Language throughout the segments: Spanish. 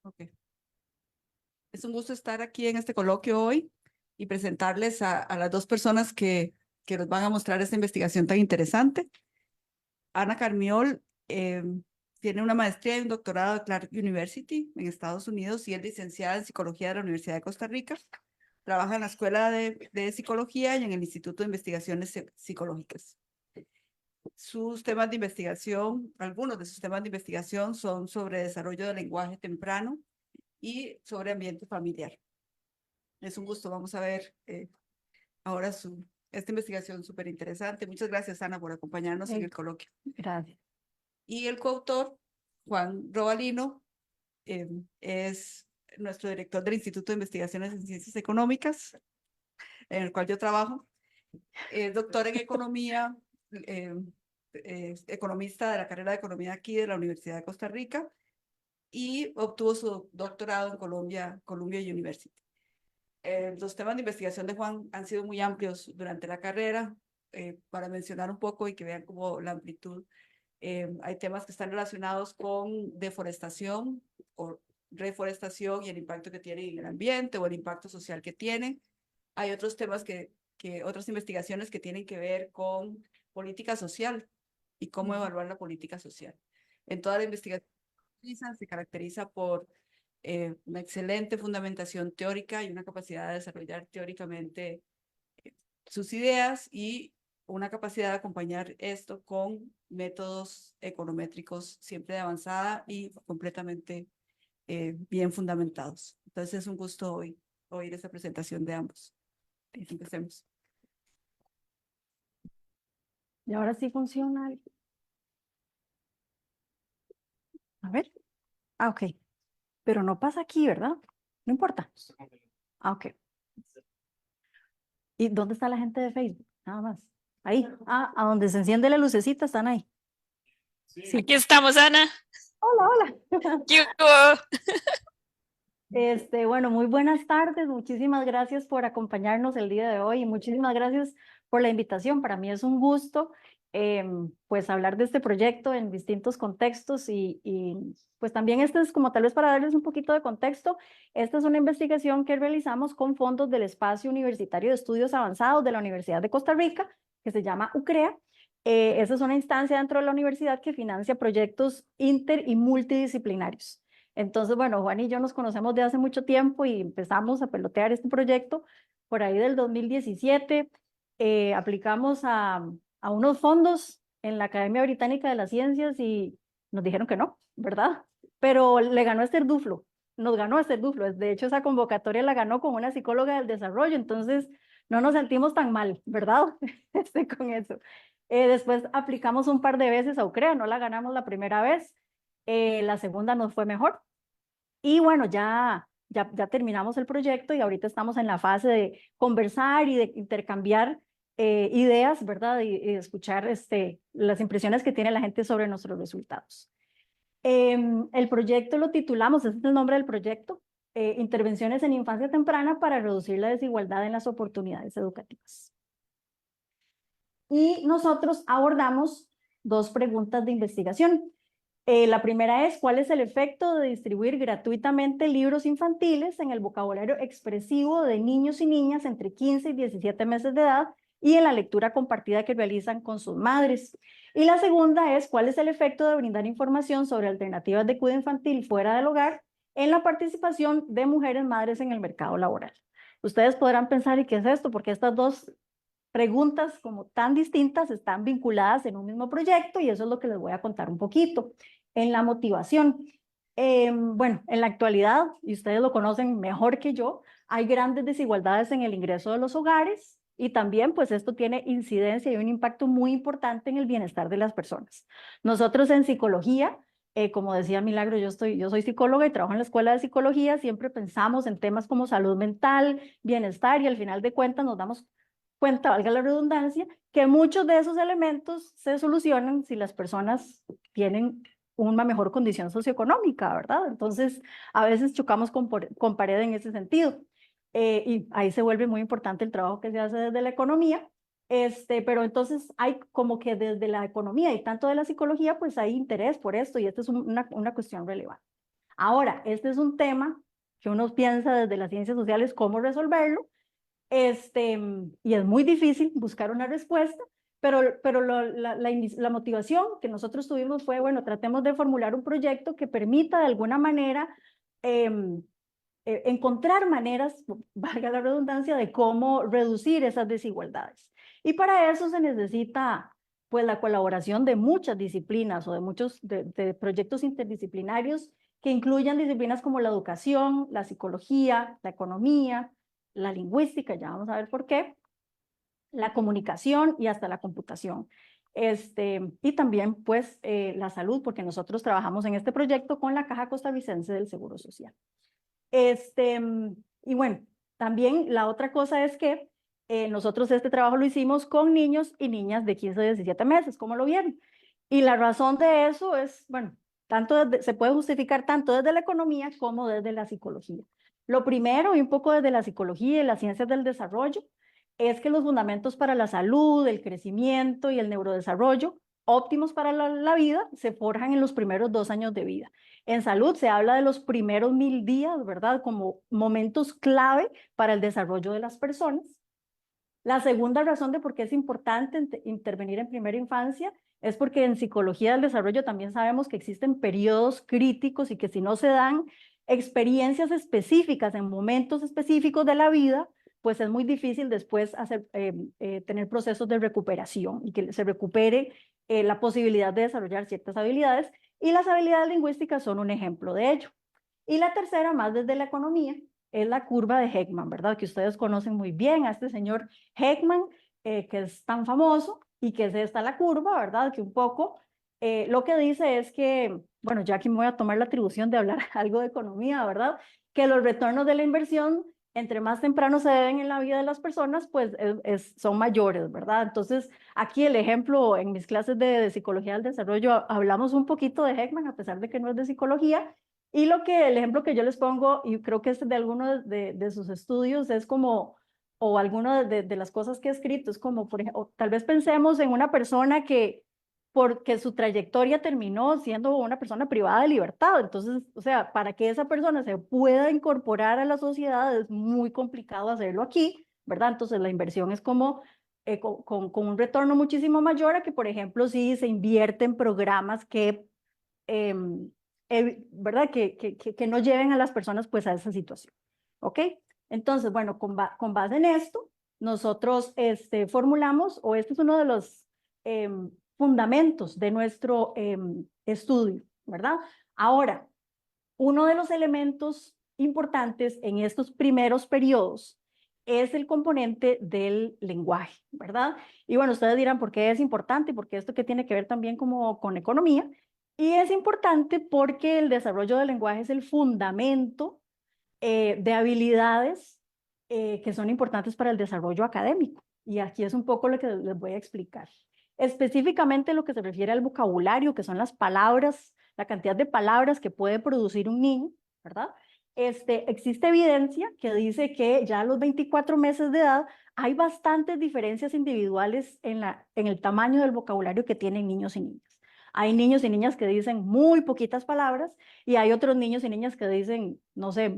Ok. Es un gusto estar aquí en este coloquio hoy y presentarles a las dos personas que nos van a mostrar esta investigación tan interesante. Ana Carmiol tiene una maestría y un doctorado de Clark University en Estados Unidos y es licenciada en Psicología de la Universidad de Costa Rica. Trabaja en la Escuela de Psicología y en el Instituto de Investigaciones Psicológicas. Sus temas de investigación, algunos de sus temas de investigación son sobre desarrollo del lenguaje temprano y sobre ambiente familiar. Es un gusto. Vamos a ver ahora esta investigación súper interesante. Muchas gracias, Ana, por acompañarnos en el coloquio. Gracias. Y el coautor, Juan Robalino, es nuestro director del Instituto de Investigaciones en Ciencias Económicas, en el cual yo trabajo. Es doctor en economía, economista de la carrera de economía aquí de la Universidad de Costa Rica y obtuvo su doctorado en Columbia University. Los temas de investigación de Juan han sido muy amplios durante la carrera. Para mencionar un poco y que vean como la amplitud, hay temas que están relacionados con deforestación o reforestación y el impacto que tiene en el ambiente o el impacto social que tiene. Hay otros temas otras investigaciones que tienen que ver con política social y cómo evaluar la política social. En toda la investigación se caracteriza por una excelente fundamentación teórica y una capacidad de desarrollar teóricamente sus ideas y una capacidad de acompañar esto con métodos econométricos siempre de avanzada y completamente bien fundamentados. Entonces es un gusto hoy oír esta presentación de ambos. Empecemos. Y ahora sí funciona. A ver. Ah, ok. Pero no pasa aquí, ¿verdad? No importa. Ah, ok. ¿Y dónde está la gente de Facebook? Nada más. Ahí. Ah, a donde se enciende la lucecita están ahí. Sí. Aquí estamos, Ana. Hola, hola. ¿Qué hubo? Bueno, muy buenas tardes. Muchísimas gracias por acompañarnos el día de hoy y muchísimas gracias por la invitación. Para mí es un gusto pues hablar de este proyecto en distintos contextos y pues también este es como tal vez para darles un poquito de contexto. Esta es una investigación que realizamos con fondos del Espacio Universitario de Estudios Avanzados de la Universidad de Costa Rica, que se llama UCREA. Esa es una instancia dentro de la universidad que financia proyectos inter y multidisciplinarios. Entonces, bueno, Juan y yo nos conocemos de hace mucho tiempo y empezamos a pelotear este proyecto por ahí del 2017. Aplicamos a unos fondos en la Academia Británica de las Ciencias y nos dijeron que no, ¿verdad? Pero le ganó Esther Duflo, nos ganó Esther Duflo. De hecho, esa convocatoria la ganó con una psicóloga del desarrollo, entonces no nos sentimos tan mal, ¿verdad? Con eso. Después aplicamos un par de veces a UCREA, no la ganamos la primera vez, la segunda nos fue mejor. Y bueno, ya terminamos el proyecto y ahorita estamos en la fase de conversar y de intercambiar ideas, ¿verdad? Y escuchar las impresiones que tiene la gente sobre nuestros resultados. El proyecto lo titulamos, ese es el nombre del proyecto, Intervenciones en Infancia Temprana para reducir la desigualdad en las oportunidades educativas. Y nosotros abordamos dos preguntas de investigación. La primera es, ¿cuál es el efecto de distribuir gratuitamente libros infantiles en el vocabulario expresivo de niños y niñas entre 15 y 17 meses de edad y en la lectura compartida que realizan con sus madres? Y la segunda es, ¿cuál es el efecto de brindar información sobre alternativas de cuidado infantil fuera del hogar en la participación de mujeres madres en el mercado laboral? Ustedes podrán pensar, ¿y qué es esto? Porque estas dos preguntas como tan distintas están vinculadas en un mismo proyecto y eso es lo que les voy a contar un poquito. En la motivación, bueno, en la actualidad, y ustedes lo conocen mejor que yo, hay grandes desigualdades en el ingreso de los hogares y también pues esto tiene incidencia y un impacto muy importante en el bienestar de las personas. Nosotros en psicología, como decía Milagro, yo soy psicóloga y trabajo en la escuela de psicología, siempre pensamos en temas como salud mental, bienestar y al final de cuentas nos damos cuenta, valga la redundancia, que muchos de esos elementos se solucionan si las personas tienen una mejor condición socioeconómica, ¿verdad? Entonces, a veces chocamos con pared en ese sentido. Y ahí se vuelve muy importante el trabajo que se hace desde la economía, pero entonces hay como que desde la economía y tanto de la psicología, pues hay interés por esto y esta es una cuestión relevante. Ahora, este es un tema que uno piensa desde las ciencias sociales cómo resolverlo, y es muy difícil buscar una respuesta, pero la motivación que nosotros tuvimos fue, bueno, tratemos de formular un proyecto que permita de alguna manera encontrar maneras, valga la redundancia, de cómo reducir esas desigualdades. Y para eso se necesita pues la colaboración de muchas disciplinas o de muchos de proyectos interdisciplinarios que incluyan disciplinas como la educación, la psicología, la economía, la lingüística, ya vamos a ver por qué, la comunicación y hasta la computación. Y también pues la salud, porque nosotros trabajamos en este proyecto con la Caja Costarricense del Seguro Social. Y bueno, también la otra cosa es que nosotros este trabajo lo hicimos con niños y niñas de 15 a 17 meses, ¿cómo lo vieron? Y la razón de eso es, bueno, se puede justificar tanto desde la economía como desde la psicología. Lo primero, y un poco desde la psicología y las ciencias del desarrollo, es que los fundamentos para la salud, el crecimiento y el neurodesarrollo óptimos para la vida se forjan en los primeros 2 años de vida. En salud se habla de los primeros 1000 días, ¿verdad? Como momentos clave para el desarrollo de las personas. La segunda razón de por qué es importante intervenir en primera infancia es porque en psicología del desarrollo también sabemos que existen periodos críticos y que si no se dan experiencias específicas en momentos específicos de la vida, pues es muy difícil después tener procesos de recuperación y que se recupere la posibilidad de desarrollar ciertas habilidades, y las habilidades lingüísticas son un ejemplo de ello. Y la tercera, más desde la economía, es la curva de Heckman, ¿verdad? Que ustedes conocen muy bien a este señor Heckman, que es tan famoso, y que es esta la curva, ¿verdad? Que un poco lo que dice es que, bueno, ya aquí me voy a tomar la atribución de hablar algo de economía, ¿verdad? Que los retornos de la inversión, entre más temprano se den en la vida de las personas, pues son mayores, ¿verdad? Entonces, aquí el ejemplo, en mis clases de psicología del desarrollo, hablamos un poquito de Heckman, a pesar de que no es de psicología, y el ejemplo que yo les pongo, y creo que es de alguno de sus estudios, es como, o alguna de las cosas que he escrito, es como, por ejemplo, tal vez pensemos en una persona que, porque su trayectoria terminó siendo una persona privada de libertad. Entonces, o sea, para que esa persona se pueda incorporar a la sociedad es muy complicado hacerlo aquí, ¿verdad? Entonces, la inversión es como con un retorno muchísimo mayor a que, por ejemplo, si se invierte en programas que ¿verdad? Que no lleven a las personas pues a esa situación, ¿ok? Entonces, bueno, con base en esto, nosotros formulamos, o este es uno de los fundamentos de nuestro estudio, ¿verdad? Ahora, uno de los elementos importantes en estos primeros periodos es el componente del lenguaje, ¿verdad? Y bueno, ustedes dirán, ¿por qué es importante? Porque esto que tiene que ver también como con economía. Y es importante porque el desarrollo del lenguaje es el fundamento de habilidades que son importantes para el desarrollo académico. Y aquí es un poco lo que les voy a explicar. Específicamente lo que se refiere al vocabulario, que son las palabras, la cantidad de palabras que puede producir un niño, ¿verdad? Existe evidencia que dice que ya a los 24 meses de edad hay bastantes diferencias individuales en el tamaño del vocabulario que tienen niños y niñas. Hay niños y niñas que dicen muy poquitas palabras y hay otros niños y niñas que dicen, no sé,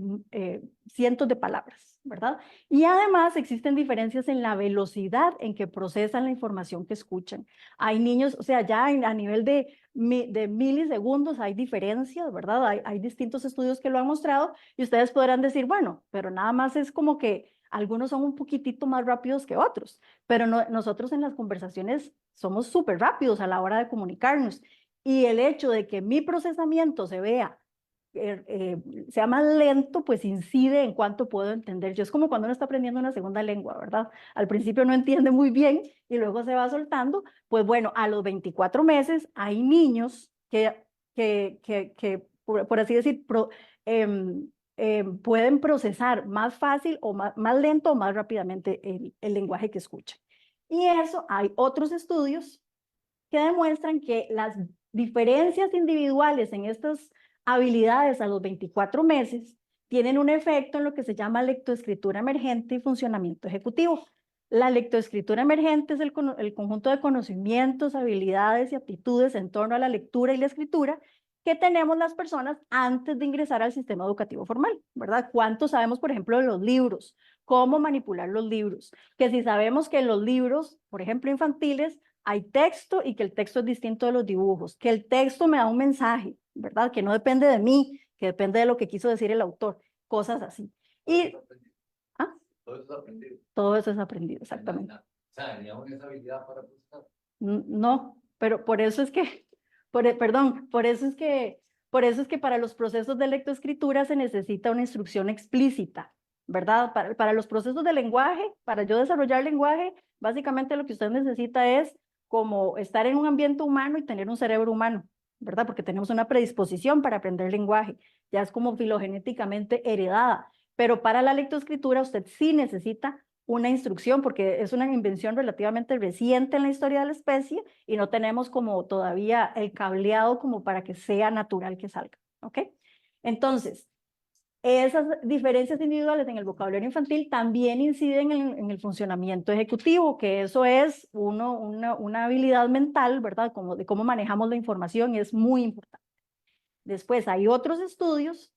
cientos de palabras, ¿verdad? Y además existen diferencias en la velocidad en que procesan la información que escuchan. Hay niños, o sea, ya a nivel de milisegundos hay diferencias, ¿verdad? Hay distintos estudios que lo han mostrado y ustedes podrán decir, bueno, pero nada más es como que algunos son un poquitito más rápidos que otros, pero nosotros en las conversaciones somos súper rápidos a la hora de comunicarnos, y el hecho de que mi procesamiento sea más lento, pues incide en cuánto puedo entender. Yo es como cuando uno está aprendiendo una segunda lengua, ¿verdad? Al principio no entiende muy bien y luego se va soltando. Pues bueno, a los 24 meses hay niños que por así decir, pueden procesar más fácil o más lento o más rápidamente el lenguaje que escuchan. Y eso, hay otros estudios que demuestran que las diferencias individuales en estas habilidades a los 24 meses tienen un efecto en lo que se llama lectoescritura emergente y funcionamiento ejecutivo. La lectoescritura emergente es el conjunto de conocimientos, habilidades y aptitudes en torno a la lectura y la escritura que tenemos las personas antes de ingresar al sistema educativo formal, ¿verdad? ¿Cuánto sabemos, por ejemplo, de los libros? ¿Cómo manipular los libros? Que si sabemos que en los libros, por ejemplo, infantiles, hay texto y que el texto es distinto de los dibujos, que el texto me da un mensaje, ¿verdad? Que no depende de mí, que depende de lo que quiso decir el autor, cosas así. Y ¿ah? Todo eso es aprendido. Todo eso es aprendido, exactamente. O sea, teníamos esa habilidad para buscar. No, pero por eso es que, perdón, por eso es que para los procesos de lectoescritura se necesita una instrucción explícita, ¿verdad? Para los procesos de lenguaje, para yo desarrollar lenguaje, básicamente lo que usted necesita es como estar en un ambiente humano y tener un cerebro humano, ¿verdad? Porque tenemos una predisposición para aprender lenguaje, ya es como filogenéticamente heredada, pero para la lectoescritura usted sí necesita una instrucción, porque es una invención relativamente reciente en la historia de la especie y no tenemos como todavía el cableado como para que sea natural que salga, ¿ok? Entonces, esas diferencias individuales en el vocabulario infantil también inciden en el funcionamiento ejecutivo, que eso es una habilidad mental, ¿verdad? Como de cómo manejamos la información y es muy importante. Después hay otros estudios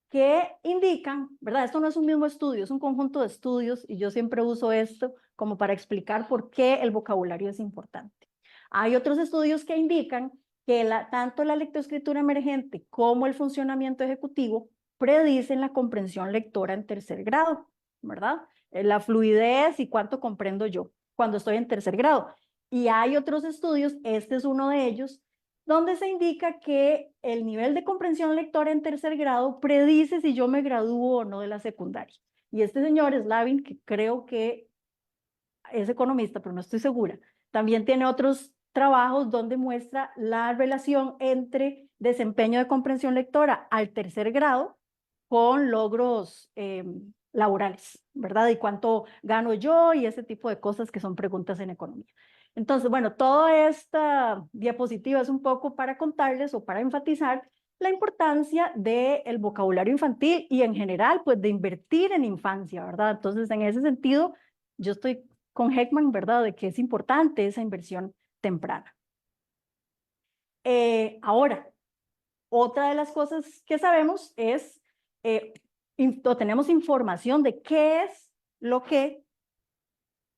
que indican, ¿verdad? Esto no es un mismo estudio, es un conjunto de estudios y yo siempre uso esto como para explicar por qué el vocabulario es importante. Hay otros estudios que indican que tanto la lectoescritura emergente como el funcionamiento ejecutivo predicen la comprensión lectora en tercer grado, ¿verdad? La fluidez y cuánto comprendo yo cuando estoy en tercer grado. Y hay otros estudios, este es uno de ellos, donde se indica que el nivel de comprensión lectora en tercer grado predice si yo me gradúo o no de la secundaria. Y este señor Slavin, que creo que es economista, pero no estoy segura, también tiene otros trabajos donde muestra la relación entre desempeño de comprensión lectora al tercer grado con logros laborales, ¿verdad? Y cuánto gano yo y ese tipo de cosas que son preguntas en economía. Entonces, bueno, toda esta diapositiva es un poco para contarles o para enfatizar la importancia del vocabulario infantil y en general, pues de invertir en infancia, ¿verdad? Entonces, en ese sentido, yo estoy con Heckman, ¿verdad? De que es importante esa inversión temprana. Ahora, otra de las cosas que sabemos es, o tenemos información de qué es lo que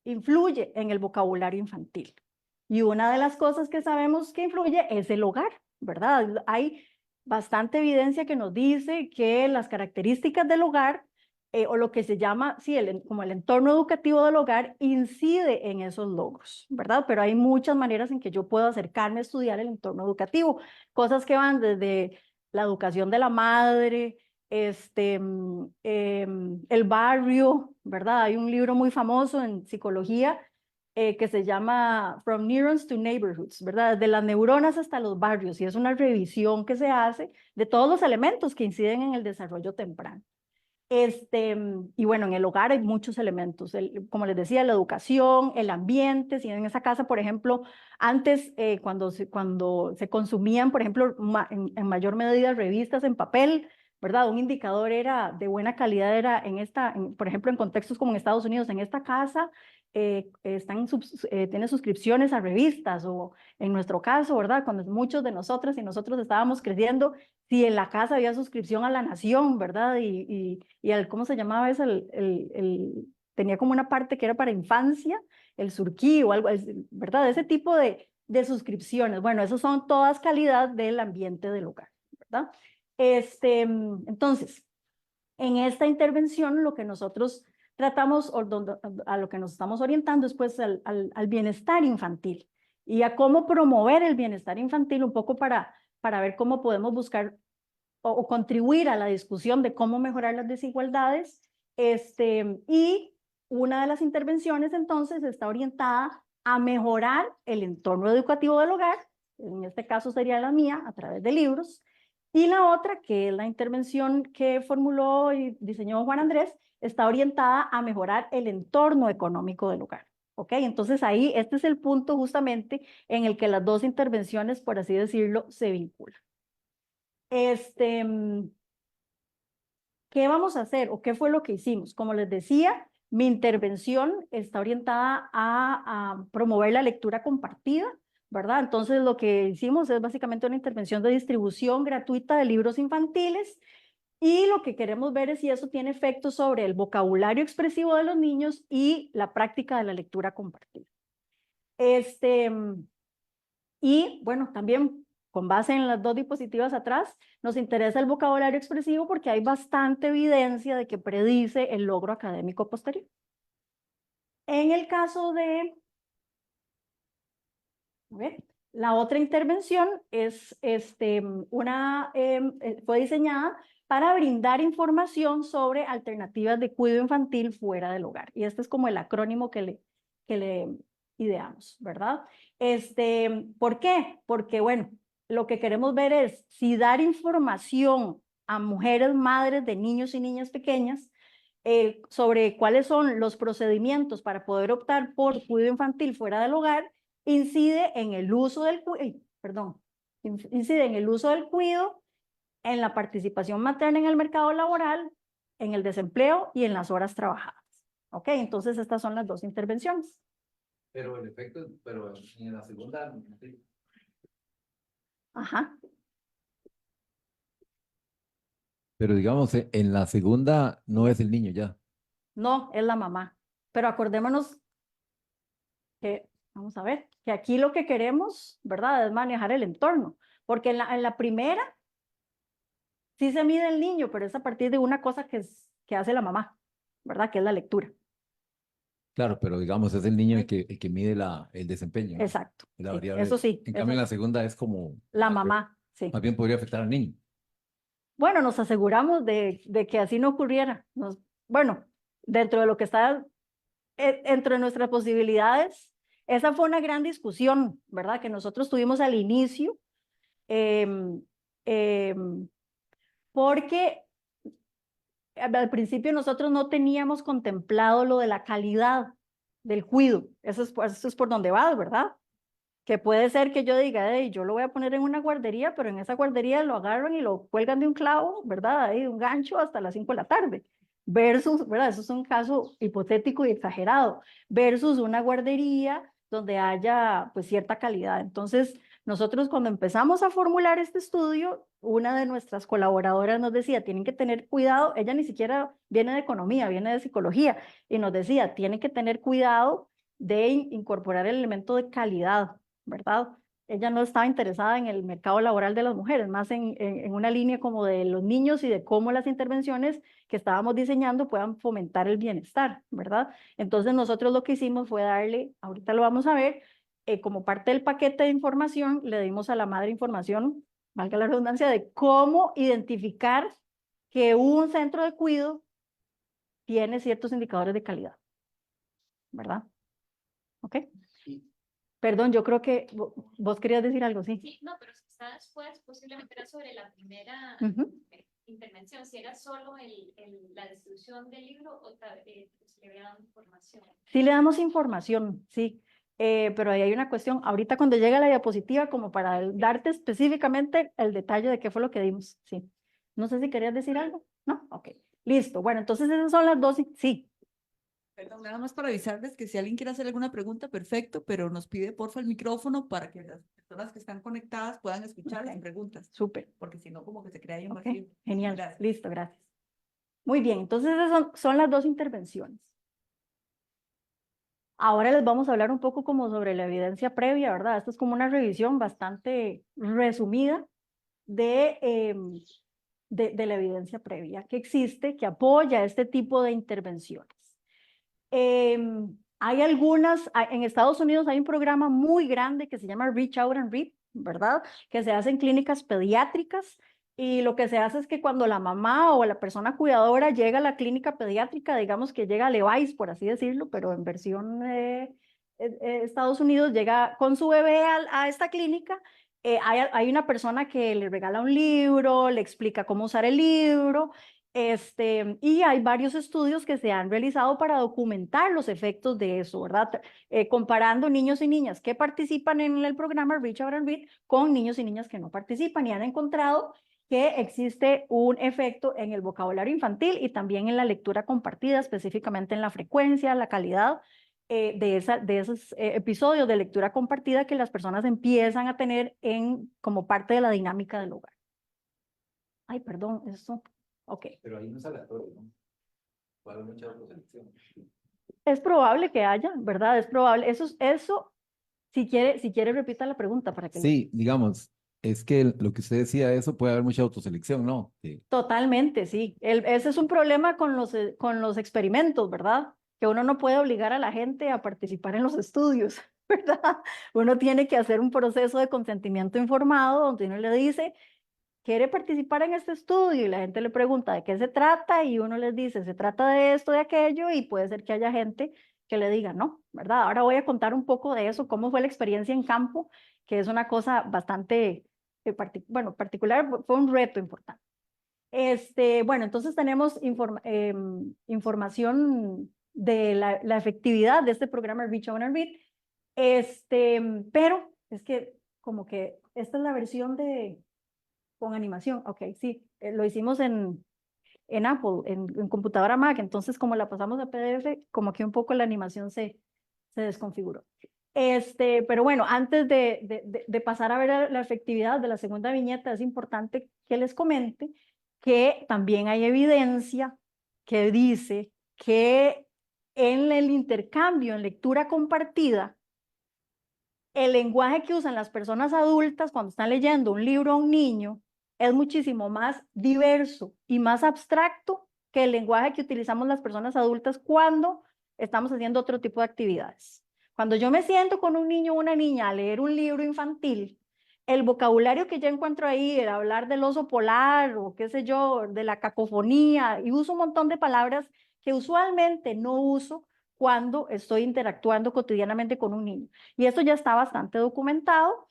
influye en el vocabulario infantil. Y una de las cosas que sabemos que influye es el hogar, ¿verdad? Hay bastante evidencia que nos dice que las características del hogar o lo que se llama, sí, como el entorno educativo del hogar incide en esos logros, ¿verdad? Pero hay muchas maneras en que yo puedo acercarme a estudiar el entorno educativo, cosas que van desde la educación de la madre, el barrio, ¿verdad? Hay un libro muy famoso en psicología que se llama From Neurons to Neighborhoods, ¿verdad? Desde las neuronas hasta los barrios, y es una revisión que se hace de todos los elementos que inciden en el desarrollo temprano. Y bueno, en el hogar hay muchos elementos, como les decía, la educación, el ambiente, si en esa casa, por ejemplo, antes cuando se consumían, por ejemplo, en mayor medida revistas en papel, ¿verdad? Un indicador era de buena calidad, era por ejemplo, en contextos como en Estados Unidos, en esta casa tiene suscripciones a revistas, o en nuestro caso, ¿verdad? Cuando muchos de nosotras y nosotros estábamos creciendo, si en la casa había suscripción a La Nación, ¿verdad? Y ¿cómo se llamaba eso? Tenía como una parte que era para infancia, el Surquí o algo, ¿verdad? Ese tipo de suscripciones. Bueno, esos son todas calidad del ambiente del hogar, ¿verdad? Entonces, en esta intervención lo que nosotros tratamos, o a lo que nos estamos orientando es pues al bienestar infantil y a cómo promover el bienestar infantil, un poco para ver cómo podemos buscar o contribuir a la discusión de cómo mejorar las desigualdades. Y una de las intervenciones entonces está orientada a mejorar el entorno educativo del hogar, en este caso sería la mía, a través de libros, y la otra, que es la intervención que formuló y diseñó Juan Andrés, está orientada a mejorar el entorno económico del hogar. ¿Ok? Entonces ahí, este es el punto justamente en el que las dos intervenciones, por así decirlo, se vinculan. ¿Qué vamos a hacer o qué fue lo que hicimos? Como les decía, mi intervención está orientada a promover la lectura compartida, ¿verdad? Entonces lo que hicimos es básicamente una intervención de distribución gratuita de libros infantiles y lo que queremos ver es si eso tiene efectos sobre el vocabulario expresivo de los niños y la práctica de la lectura compartida. Y bueno, también con base en las dos diapositivas atrás, nos interesa el vocabulario expresivo porque hay bastante evidencia de que predice el logro académico posterior. En el caso de, a ver, la otra intervención es fue diseñada para brindar información sobre alternativas de cuidado infantil fuera del hogar. Y este es como el acrónimo que le ideamos, ¿verdad? ¿Por qué? Porque, bueno, lo que queremos ver es si dar información a mujeres, madres de niños y niñas pequeñas sobre cuáles son los procedimientos para poder optar por cuidado infantil fuera del hogar, incide en el uso del cuidado, en la participación materna en el mercado laboral, en el desempleo y en las horas trabajadas. ¿Ok? Entonces estas son las dos intervenciones. Pero el efecto, pero en la segunda, sí. Ajá. Pero digamos, en la segunda no es el niño ya. No, es la mamá. Pero acordémonos que, vamos a ver, que aquí lo que queremos, ¿verdad? Es manejar el entorno. Porque en la primera sí se mide el niño, pero es a partir de una cosa que hace la mamá, ¿verdad? Que es la lectura. Claro, pero digamos, es el niño el que mide el desempeño, ¿no? Exacto. La Sí, variable. eso sí. En cambio, en la segunda es como... La mamá, sí. Más bien podría afectar al niño. Bueno, nos aseguramos de que así no ocurriera. Bueno, dentro de lo que está entre nuestras posibilidades, esa fue una gran discusión, ¿verdad? Que nosotros tuvimos al inicio, porque al principio nosotros no teníamos contemplado lo de la calidad del cuidado. Eso es por donde va, ¿verdad? Que puede ser que yo diga, hey, yo lo voy a poner en una guardería, pero en esa guardería lo agarran y lo cuelgan de un clavo, ¿verdad? Ahí de un gancho hasta las 5 de la tarde. Versus, ¿verdad? Eso es un caso hipotético y exagerado. Versus una guardería donde haya pues cierta calidad. Entonces, nosotros cuando empezamos a formular este estudio, una de nuestras colaboradoras nos decía, tienen que tener cuidado, ella ni siquiera viene de economía, viene de psicología, y nos decía, tienen que tener cuidado de incorporar el elemento de calidad, ¿verdad? Ella no estaba interesada en el mercado laboral de las mujeres, más en una línea como de los niños y de cómo las intervenciones que estábamos diseñando puedan fomentar el bienestar, ¿verdad? Entonces nosotros lo que hicimos fue darle, ahorita lo vamos a ver, como parte del paquete de información, le dimos a la madre información, valga la redundancia, de cómo identificar que un centro de cuidado tiene ciertos indicadores de calidad, ¿verdad? ¿Ok? Perdón, yo creo que vos querías decir algo, ¿sí? Sí, no, pero si está después, posiblemente era sobre la primera intervención, si era solo la distribución del libro o si le había dado información. Sí le damos información, sí, pero ahí hay una cuestión, ahorita cuando llega la diapositiva, como para darte específicamente el detalle de qué fue lo que dimos, sí. No sé si querías decir algo, ¿no? Ok, listo, bueno, entonces esas son las dos, sí. Perdón, nada más para avisarles que si alguien quiere hacer alguna pregunta, perfecto, pero nos pide porfa el micrófono para que las personas que están conectadas puedan escuchar las preguntas. Súper. Porque si no, como que se crea ahí un vacío. Genial, Gracias. Listo, gracias. Muy bien, entonces esas son las dos intervenciones. Ahora les vamos a hablar un poco como sobre la evidencia previa, ¿verdad? Esto es como una revisión bastante resumida de la evidencia previa que existe, que apoya este tipo de intervenciones. Hay en Estados Unidos hay un programa muy grande que se llama Reach Out and Read, ¿verdad? Que se hace en clínicas pediátricas y lo que se hace es que cuando la mamá o la persona cuidadora llega a la clínica pediátrica, digamos que llega a Levi's, por así decirlo, pero en versión Estados Unidos, llega con su bebé a esta clínica, hay una persona que le regala un libro, le explica cómo usar el libro, y hay varios estudios que se han realizado para documentar los efectos de eso, ¿verdad? Comparando niños y niñas que participan en el programa Reach Out and Read con niños y niñas que no participan y han encontrado que existe un efecto en el vocabulario infantil y también en la lectura compartida, específicamente en la frecuencia, la calidad de esos episodios de lectura compartida que las personas empiezan a tener como parte de la dinámica del hogar. Ay, perdón, eso. Ok. Pero ahí no es aleatorio, ¿no? Puede haber mucha autoselección. Es probable que haya, ¿verdad? Es probable. Eso, si quiere, repita la pregunta para que... Sí, digamos, es que lo que usted decía, eso puede haber mucha autoselección, ¿no? Que Totalmente, sí. Ese es un problema con los experimentos, ¿verdad? Que uno no puede obligar a la gente a participar en los estudios, ¿verdad? Uno tiene que hacer un proceso de consentimiento informado donde uno le dice, ¿quiere participar en este estudio? Y la gente le pregunta de qué se trata y uno les dice, se trata de esto, de aquello, y puede ser que haya gente que le diga no, ¿verdad? Ahora voy a contar un poco de eso, cómo fue la experiencia en campo, que es una cosa bastante, particular, fue un reto importante. Bueno, entonces tenemos información de la efectividad de este programa Reach, Own and Read, pero es que como que esta es la versión con animación, ok, sí, lo hicimos en Apple, en computadora Mac, entonces como la pasamos a PDF, como que un poco la animación se desconfiguró. Pero bueno, antes de pasar a ver la efectividad de la segunda viñeta, es importante que les comente que también hay evidencia que dice que en el intercambio, en lectura compartida, el lenguaje que usan las personas adultas cuando están leyendo un libro a un niño es muchísimo más diverso y más abstracto que el lenguaje que utilizamos las personas adultas cuando estamos haciendo otro tipo de actividades. Cuando yo me siento con un niño o una niña a leer un libro infantil, el vocabulario que yo encuentro ahí, el hablar del oso polar o qué sé yo, de la cacofonía, y uso un montón de palabras que usualmente no uso cuando estoy interactuando cotidianamente con un niño. Y esto ya está bastante documentado,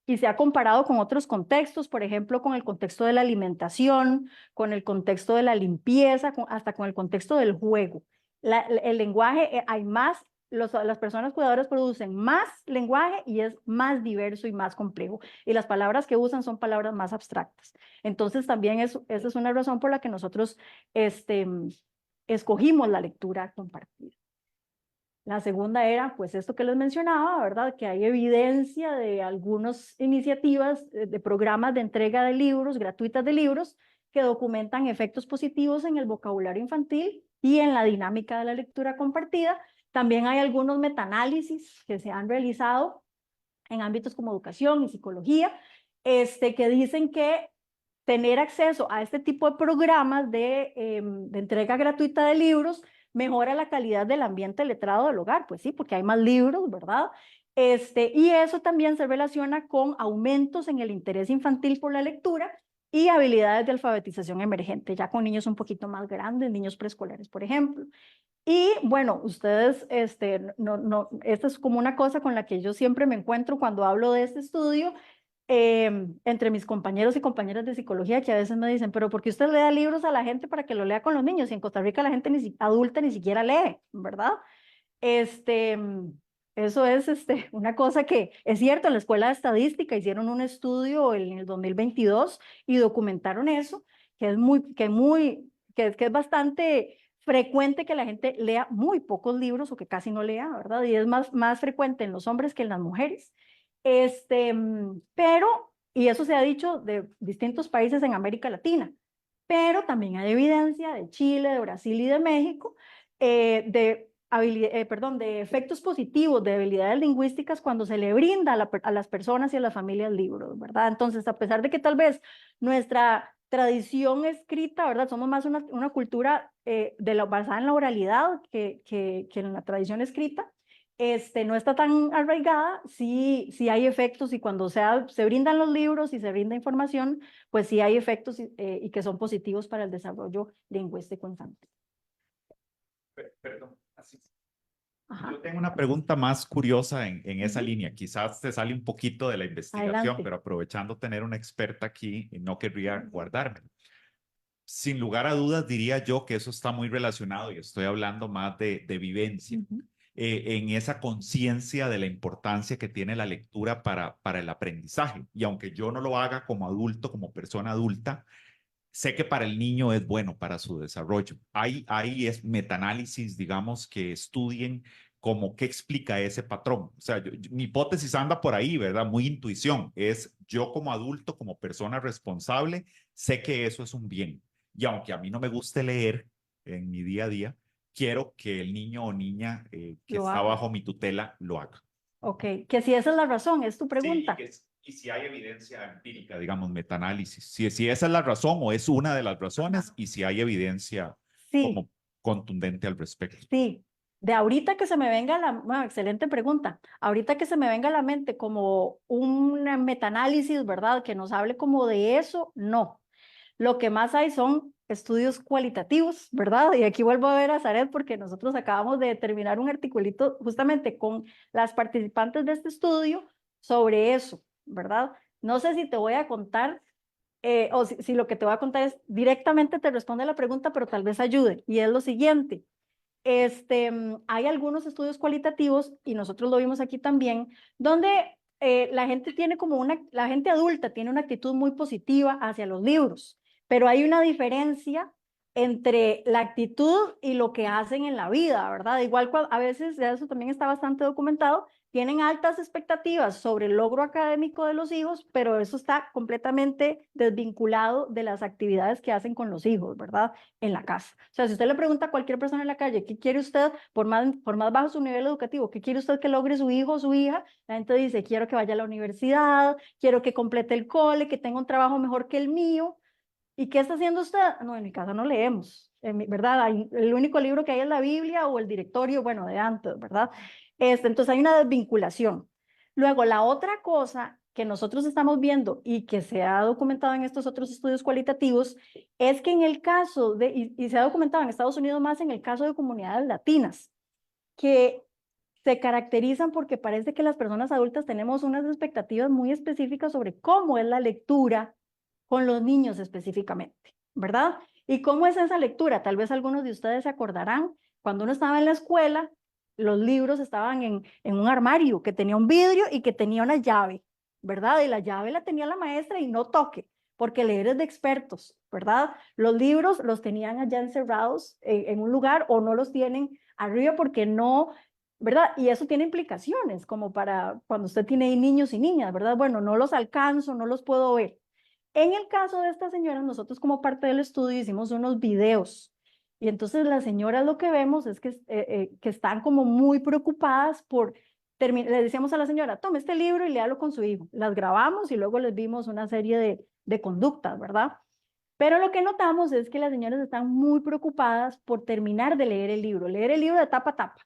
y se ha comparado con otros contextos, por ejemplo, con el contexto de la alimentación, con el contexto de la limpieza, hasta con el contexto del juego. El lenguaje, hay más, las personas cuidadoras producen más lenguaje y es más diverso y más complejo. Y las palabras que usan son palabras más abstractas. Entonces, también esa es una razón por la que nosotros escogimos la lectura compartida. La segunda era, pues, esto que les mencionaba, ¿verdad? Que hay evidencia de algunas iniciativas de programas de entrega de libros, gratuitas de libros, que documentan efectos positivos en el vocabulario infantil y en la dinámica de la lectura compartida. También hay algunos metaanálisis que se han realizado en ámbitos como educación y psicología, que dicen que tener acceso a este tipo de programas de entrega gratuita de libros mejora la calidad del ambiente letrado del hogar, pues sí, porque hay más libros, ¿verdad? Y eso también se relaciona con aumentos en el interés infantil por la lectura y habilidades de alfabetización emergente, ya con niños un poquito más grandes, niños preescolares, por ejemplo. Y bueno, ustedes, esta es como una cosa con la que yo siempre me encuentro cuando hablo de este estudio, entre mis compañeros y compañeras de psicología, que a veces me dicen, pero ¿por qué usted le da libros a la gente para que lo lea con los niños? Y en Costa Rica la gente adulta ni siquiera lee, ¿verdad? Eso es una cosa que es cierto. En la Escuela de Estadística hicieron un estudio en el 2022 y documentaron eso, que es bastante frecuente que la gente lea muy pocos libros o que casi no lea, ¿verdad? Y es más frecuente en los hombres que en las mujeres. Y eso se ha dicho de distintos países en América Latina, pero también hay evidencia de Chile, de Brasil y de México, de efectos positivos de habilidades lingüísticas cuando se le brinda a las personas y a las familias libros, ¿verdad? Entonces, a pesar de que tal vez nuestra tradición escrita, ¿verdad? Somos más una cultura basada en la oralidad que en la tradición escrita, no está tan arraigada, sí hay efectos, y cuando se brindan los libros y se brinda información, pues sí hay efectos y que son positivos para el desarrollo lingüístico infantil. Perdón, así. Ajá. Yo tengo una pregunta más curiosa en esa línea. Quizás te sale un poquito de la investigación, Adelante. pero aprovechando tener una experta aquí, no querría guardármelo. Sin lugar a dudas, diría yo que eso está muy relacionado, y estoy hablando más de vivencia, en esa conciencia de la importancia que tiene la lectura para el aprendizaje. Y aunque yo no lo haga como adulto, como persona adulta, sé que para el niño es bueno para su desarrollo. Hay es metaanálisis, digamos, que estudien como qué explica ese patrón. O sea, mi hipótesis anda por ahí, ¿verdad? Muy intuición. Es yo como adulto, como persona responsable, sé que eso es un bien. Y aunque a mí no me guste leer en mi día a día, quiero que el niño o niña que Lo está haga. bajo mi tutela lo haga. Ok, que si esa es la razón, es tu pregunta. Sí, y si hay evidencia empírica, digamos, metaanálisis. Si esa es la razón o es una de las razones y si hay evidencia Sí. como contundente al respecto. Sí, de ahorita que se me venga bueno, excelente pregunta. Ahorita que se me venga a la mente como un metaanálisis, ¿verdad? Que nos hable como de eso, no. Lo que más hay son estudios cualitativos, ¿verdad? Y aquí vuelvo a ver a Zaret porque nosotros acabamos de terminar un articulito justamente con las participantes de este estudio sobre eso, ¿verdad? No sé si te voy a contar o si lo que te voy a contar es directamente te responde a la pregunta, pero tal vez ayude. Y es lo siguiente. Hay algunos estudios cualitativos, y nosotros lo vimos aquí también, donde la gente tiene la gente adulta tiene una actitud muy positiva hacia los libros, pero hay una diferencia entre la actitud y lo que hacen en la vida, ¿verdad? Igual a veces, eso también está bastante documentado, tienen altas expectativas sobre el logro académico de los hijos, pero eso está completamente desvinculado de las actividades que hacen con los hijos, ¿verdad? En la casa. O sea, si usted le pregunta a cualquier persona en la calle, ¿qué quiere usted, por más bajo su nivel educativo, qué quiere usted que logre su hijo o su hija? La gente dice, quiero que vaya a la universidad, quiero que complete el cole, que tenga un trabajo mejor que el mío. ¿Y qué está haciendo usted? No, en mi casa no leemos, ¿verdad? El único libro que hay es la Biblia o el directorio, bueno, de antes, ¿verdad? Entonces hay una desvinculación. Luego, la otra cosa que nosotros estamos viendo y que se ha documentado en estos otros estudios cualitativos es que en el caso y se ha documentado en Estados Unidos más en el caso de comunidades latinas, que se caracterizan porque parece que las personas adultas tenemos unas expectativas muy específicas sobre cómo es la lectura con los niños específicamente, ¿verdad? ¿Y cómo es esa lectura? Tal vez algunos de ustedes se acordarán, cuando uno estaba en la escuela, los libros estaban en un armario que tenía un vidrio y que tenía una llave, ¿verdad? Y la llave la tenía la maestra y no toque, porque leer es de expertos, ¿verdad? Los libros los tenían allá encerrados en un lugar o no los tienen arriba porque no, ¿verdad? Y eso tiene implicaciones, como para cuando usted tiene niños y niñas, ¿verdad? Bueno, no los alcanzo, no los puedo ver. En el caso de esta señora, nosotros como parte del estudio hicimos unos videos y entonces las señoras lo que vemos es que están como muy preocupadas por, le decíamos a la señora, tome este libro y léalo con su hijo. Las grabamos y luego les vimos una serie de conductas, ¿verdad? Pero lo que notamos es que las señoras están muy preocupadas por terminar de leer el libro de tapa a tapa.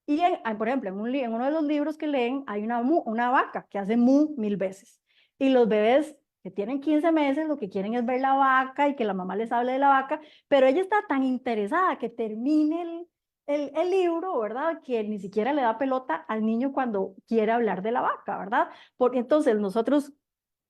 Y por ejemplo, en uno de los libros que leen hay una vaca que hace mu 1000 veces. Y los bebés que tienen 15 meses lo que quieren es ver la vaca y que la mamá les hable de la vaca, pero ella está tan interesada que termine el libro, ¿verdad? Que ni siquiera le da pelota al niño cuando quiere hablar de la vaca, ¿verdad? Entonces nosotros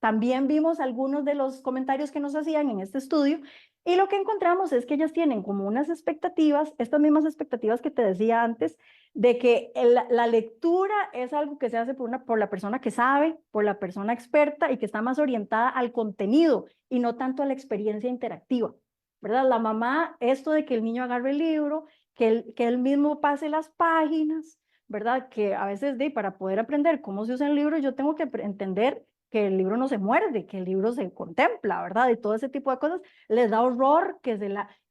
también vimos algunos de los comentarios que nos hacían en este estudio y lo que encontramos es que ellas tienen como unas expectativas, estas mismas expectativas que te decía antes, de que la lectura es algo que se hace por la persona que sabe, por la persona experta y que está más orientada al contenido y no tanto a la experiencia interactiva, ¿verdad? La mamá, esto de que el niño agarre el libro, que él mismo pase las páginas, ¿verdad? Que a veces para poder aprender cómo se usa el libro, yo tengo que entender que el libro no se muerde, que el libro se contempla, ¿verdad? Y todo ese tipo de cosas les da horror que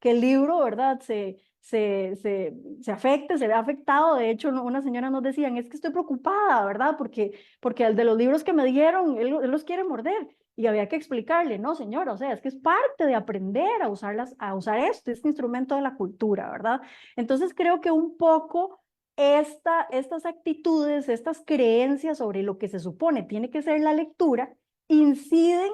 el libro, ¿verdad? Se afecte, se vea afectado. De hecho, una señora nos decían, es que estoy preocupada, ¿verdad? Porque el de los libros que me dieron, él los quiere morder. Y había que explicarle, no, señora, o sea, es que es parte de aprender a usar este instrumento de la cultura, ¿verdad? Entonces creo que un poco estas actitudes, estas creencias sobre lo que se supone tiene que ser la lectura, inciden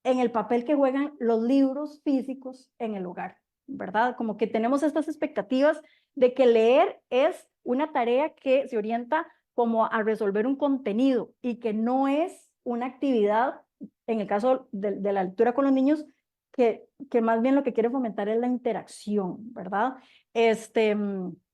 en el papel que juegan los libros físicos en el hogar, ¿verdad? Como que tenemos estas expectativas de que leer es una tarea que se orienta como a resolver un contenido y que no es una actividad, en el caso de la lectura con los niños, que más bien lo que quiere fomentar es la interacción, ¿verdad?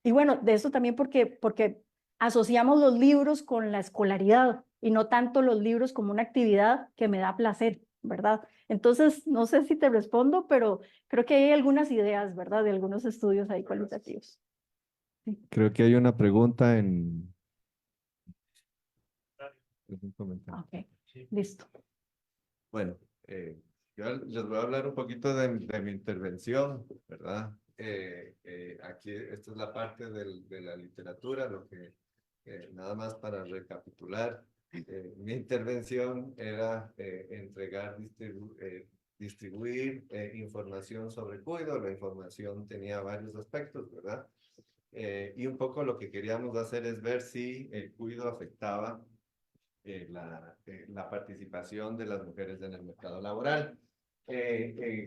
Y bueno, de eso también porque asociamos los libros con la escolaridad y no tanto los libros como una actividad que me da placer, ¿verdad? Entonces, no sé si te respondo, pero creo que hay algunas ideas, ¿verdad? De algunos estudios ahí cualitativos. Creo que hay una pregunta en... Es un comentario. Ok, listo. Bueno, yo les voy a hablar un poquito de mi intervención, ¿verdad? Aquí, esta es la parte de la literatura, lo que nada más para recapitular. Mi intervención era entregar, distribuir información sobre cuidado. La información tenía varios aspectos, ¿verdad? Y un poco lo que queríamos hacer es ver si el cuidado afectaba la participación de las mujeres en el mercado laboral.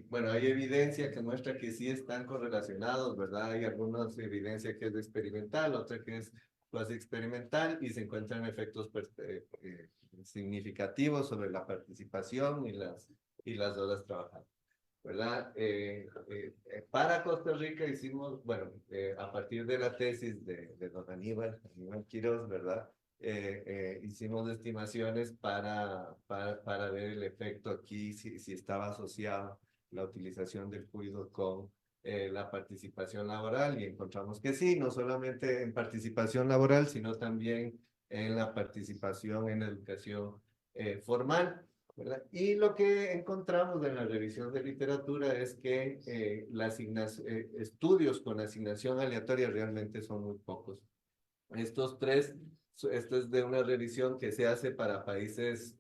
Bueno, hay evidencia que muestra que sí están correlacionados, ¿verdad? Hay algunas evidencia que es experimental, otra que es cuasi experimental, y se encuentran efectos significativos sobre la participación y las horas trabajadas, ¿verdad? Para Costa Rica hicimos, bueno, a partir de la tesis de don Aníbal Quiroz, ¿verdad? Hicimos estimaciones para ver el efecto aquí, si estaba asociado la utilización del cuidado con la participación laboral, y encontramos que sí, no solamente en participación laboral, sino también en la participación en educación formal, ¿verdad? Y lo que encontramos en la revisión de literatura es que estudios con asignación aleatoria realmente son muy pocos. Estos tres, esto es de una revisión que se hace para países,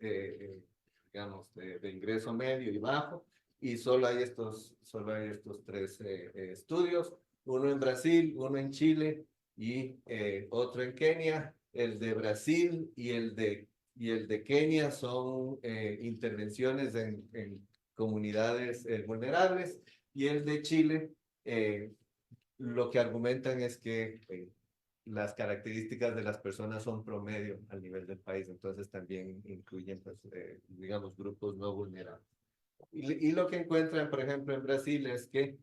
digamos, de ingreso medio y bajo, y solo hay estos tres estudios, uno en Brasil, uno en Chile y otro en Kenia. El de Brasil y el de Kenia son intervenciones en comunidades vulnerables, y el de Chile lo que argumentan es que las características de las personas son promedio al nivel del país, entonces también incluyen, pues, digamos, grupos no vulnerables. Y lo que encuentran, por ejemplo, en Brasil es que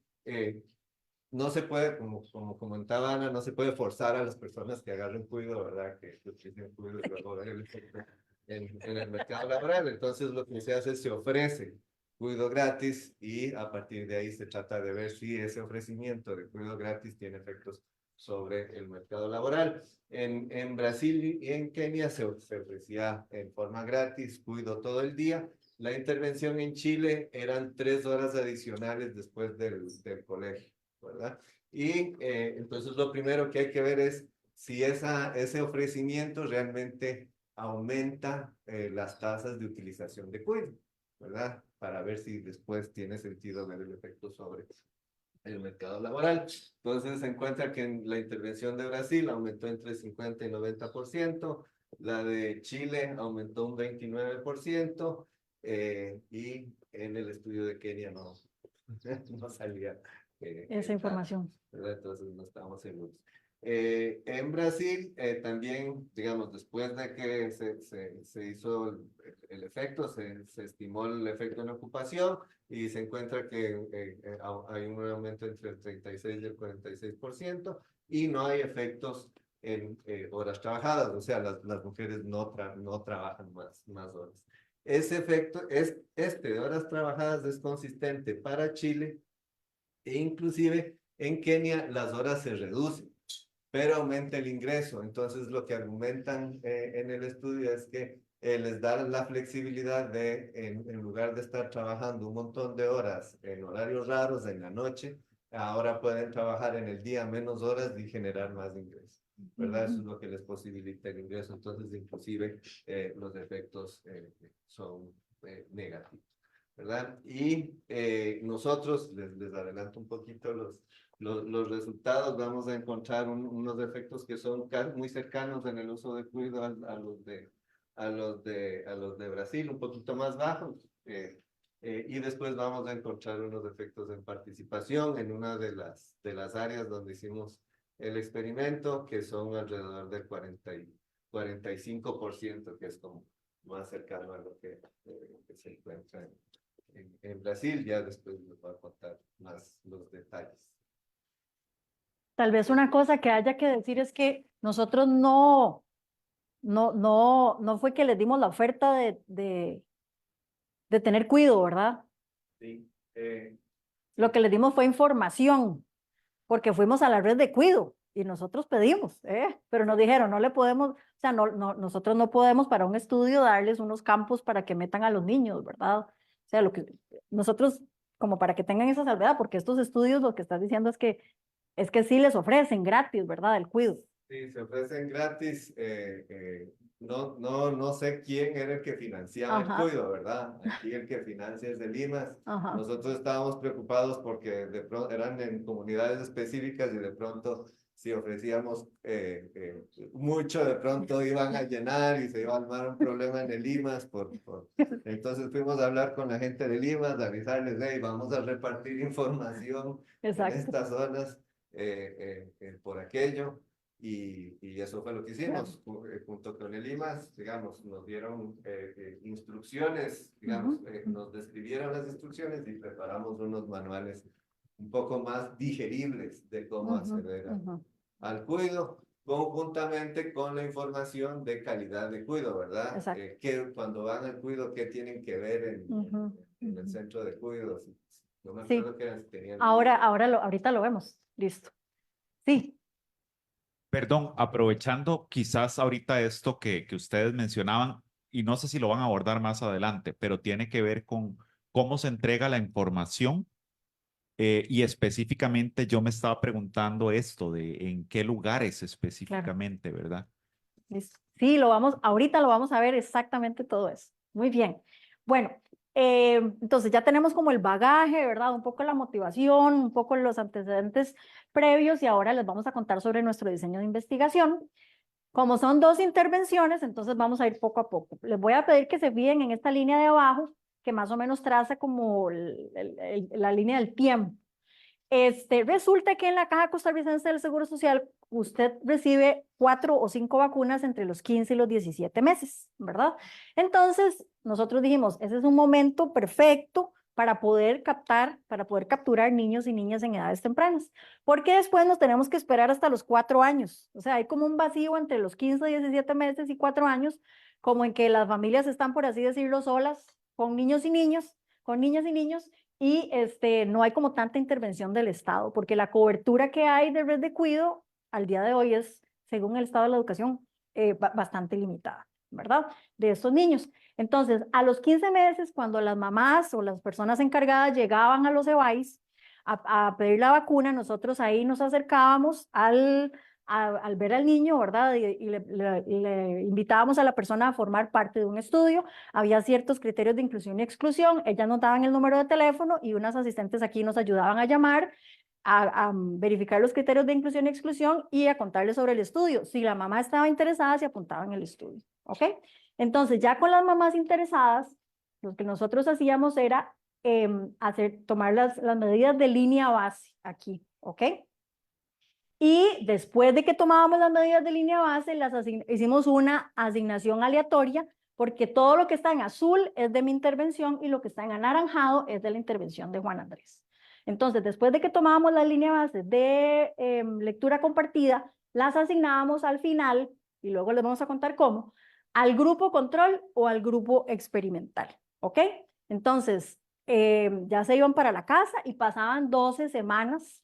no se puede, como comentaba Ana, no se puede forzar a las personas que agarren cuidado, ¿verdad? Que utilicen cuidado y luego ver el efecto en el mercado laboral. Entonces lo que se hace es se ofrece cuidado gratis, y a partir de ahí se trata de ver si ese ofrecimiento de cuidado gratis tiene efectos sobre el mercado laboral. En Brasil y en Kenia se ofrecía en forma gratis cuidado todo el día. La intervención en Chile eran 3 horas adicionales después del colegio, ¿verdad? Y entonces lo primero que hay que ver es si ese ofrecimiento realmente aumenta las tasas de utilización de cuidado, ¿verdad? Para ver si después tiene sentido ver el efecto sobre el mercado laboral. Entonces se encuentra que en la intervención de Brasil aumentó entre 50 y 90%, la de Chile aumentó un 29%, y en el estudio de Kenia no salía Esa información. ¿verdad? Entonces no estamos seguros. En Brasil también, digamos, después de que se hizo el efecto, se estimó el efecto en ocupación, y se encuentra que hay un aumento entre el 36 y el 46%, y no hay efectos en horas trabajadas, o sea, las mujeres no trabajan más horas. Ese efecto, de horas trabajadas, es consistente para Chile, e inclusive en Kenia las horas se reducen, pero aumenta el ingreso. Entonces lo que argumentan en el estudio es que les da la flexibilidad de, en lugar de estar trabajando un montón de horas en horarios raros en la noche, ahora pueden trabajar en el día menos horas y generar más ingresos, ¿verdad? Eso es lo que les posibilita el ingreso. Entonces inclusive los efectos son negativos, ¿verdad? Y nosotros, les adelanto un poquito los resultados, vamos a encontrar unos efectos que son muy cercanos en el uso de cuidado a los de Brasil, un poquito más bajos, y después vamos a encontrar unos efectos en participación en una de las áreas donde hicimos el experimento, que son alrededor del 45%, que es como más cercano a lo que se encuentra en Brasil. Ya después les voy a contar más los detalles. Tal vez una cosa que haya que decir es que nosotros no fue que les dimos la oferta de de tener cuidado, ¿verdad? Sí. Lo que les dimos fue información, porque fuimos a la red de cuido y nosotros pedimos, pero nos dijeron, no le podemos, o sea, nosotros no podemos para un estudio darles unos campos para que metan a los niños, ¿verdad? O sea, lo que nosotros, como para que tengan esa salvedad, porque estos estudios lo que estás diciendo es que sí les ofrecen gratis, ¿verdad? El cuido. Sí, se ofrecen gratis. No sé quién era el que financiaba el Ajá. cuido, ¿verdad? Aquí el que financia es de Limas. Ajá. Nosotros estábamos preocupados porque de pronto eran en comunidades específicas y de pronto si ofrecíamos mucho, de pronto iban a llenar y se iba a armar un problema en el Limas. Entonces fuimos a hablar con la gente de Limas, a avisarles, hey, vamos a repartir información Exacto. en estas zonas por aquello. Y eso fue lo que hicimos, junto con el IMAS, digamos, nos dieron instrucciones, digamos, nos describieron las instrucciones y preparamos unos manuales un poco más digeribles de cómo acceder al cuido, conjuntamente con la información de calidad de cuido, ¿verdad? Que cuando van al cuido, ¿qué tienen que ver en el centro de cuido? No me acuerdo qué tenían. Ahorita lo vemos, listo. Sí. Perdón, aprovechando quizás ahorita esto que ustedes mencionaban, y no sé si lo van a abordar más adelante, pero tiene que ver con cómo se entrega la información y específicamente yo me estaba preguntando esto de en qué lugares específicamente, ¿verdad? Listo. Sí, ahorita lo vamos a ver exactamente todo eso. Muy bien. Bueno, entonces ya tenemos como el bagaje, ¿verdad? Un poco la motivación, un poco los antecedentes previos y ahora les vamos a contar sobre nuestro diseño de investigación. Como son 2 intervenciones, entonces vamos a ir poco a poco. Les voy a pedir que se fijen en esta línea de abajo, que más o menos traza como la línea del tiempo. Resulta que en la Caja Costarricense del Seguro Social usted recibe 4 o 5 vacunas entre los 15 y los 17 meses, ¿verdad? Entonces, nosotros dijimos, ese es un momento perfecto para poder capturar niños y niñas en edades tempranas, porque después nos tenemos que esperar hasta los 4 años, o sea, hay como un vacío entre los 15, 17 meses y 4 años, como en que las familias están, por así decirlo, solas, con niños y niños, con niñas y niños, y no hay como tanta intervención del Estado, porque la cobertura que hay de red de cuido al día de hoy es, según el Estado de la Educación, bastante limitada, ¿verdad? De estos niños. Entonces, a los 15 meses, cuando las mamás o las personas encargadas llegaban a los EVAIS a pedir la vacuna, nosotros ahí nos acercábamos al ver al niño, ¿verdad? Y le invitábamos a la persona a formar parte de un estudio. Había ciertos criterios de inclusión y exclusión. Ellas nos daban el número de teléfono y unas asistentes aquí nos ayudaban a llamar, a verificar los criterios de inclusión y exclusión y a contarles sobre el estudio. Si la mamá estaba interesada, se apuntaba en el estudio. ¿Ok? Entonces, ya con las mamás interesadas, lo que nosotros hacíamos era tomar las medidas de línea base aquí. ¿Ok? Y después de que tomábamos las medidas de línea base, hicimos una asignación aleatoria, porque todo lo que está en azul es de mi intervención y lo que está en anaranjado es de la intervención de Juan Andrés. Entonces, después de que tomábamos la línea base de lectura compartida, las asignábamos al final, y luego les vamos a contar cómo, al grupo control o al grupo experimental. ¿Ok? Entonces, ya se iban para la casa y pasaban 12 semanas,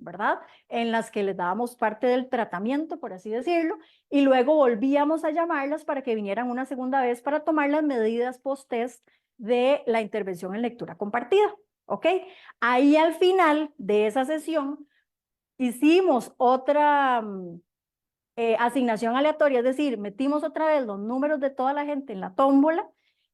¿verdad? En las que les dábamos parte del tratamiento, por así decirlo, y luego volvíamos a llamarlas para que vinieran una segunda vez para tomar las medidas post-test de la intervención en lectura compartida, ¿ok? Ahí al final de esa sesión hicimos otra asignación aleatoria, es decir, metimos otra vez los números de toda la gente en la tómbola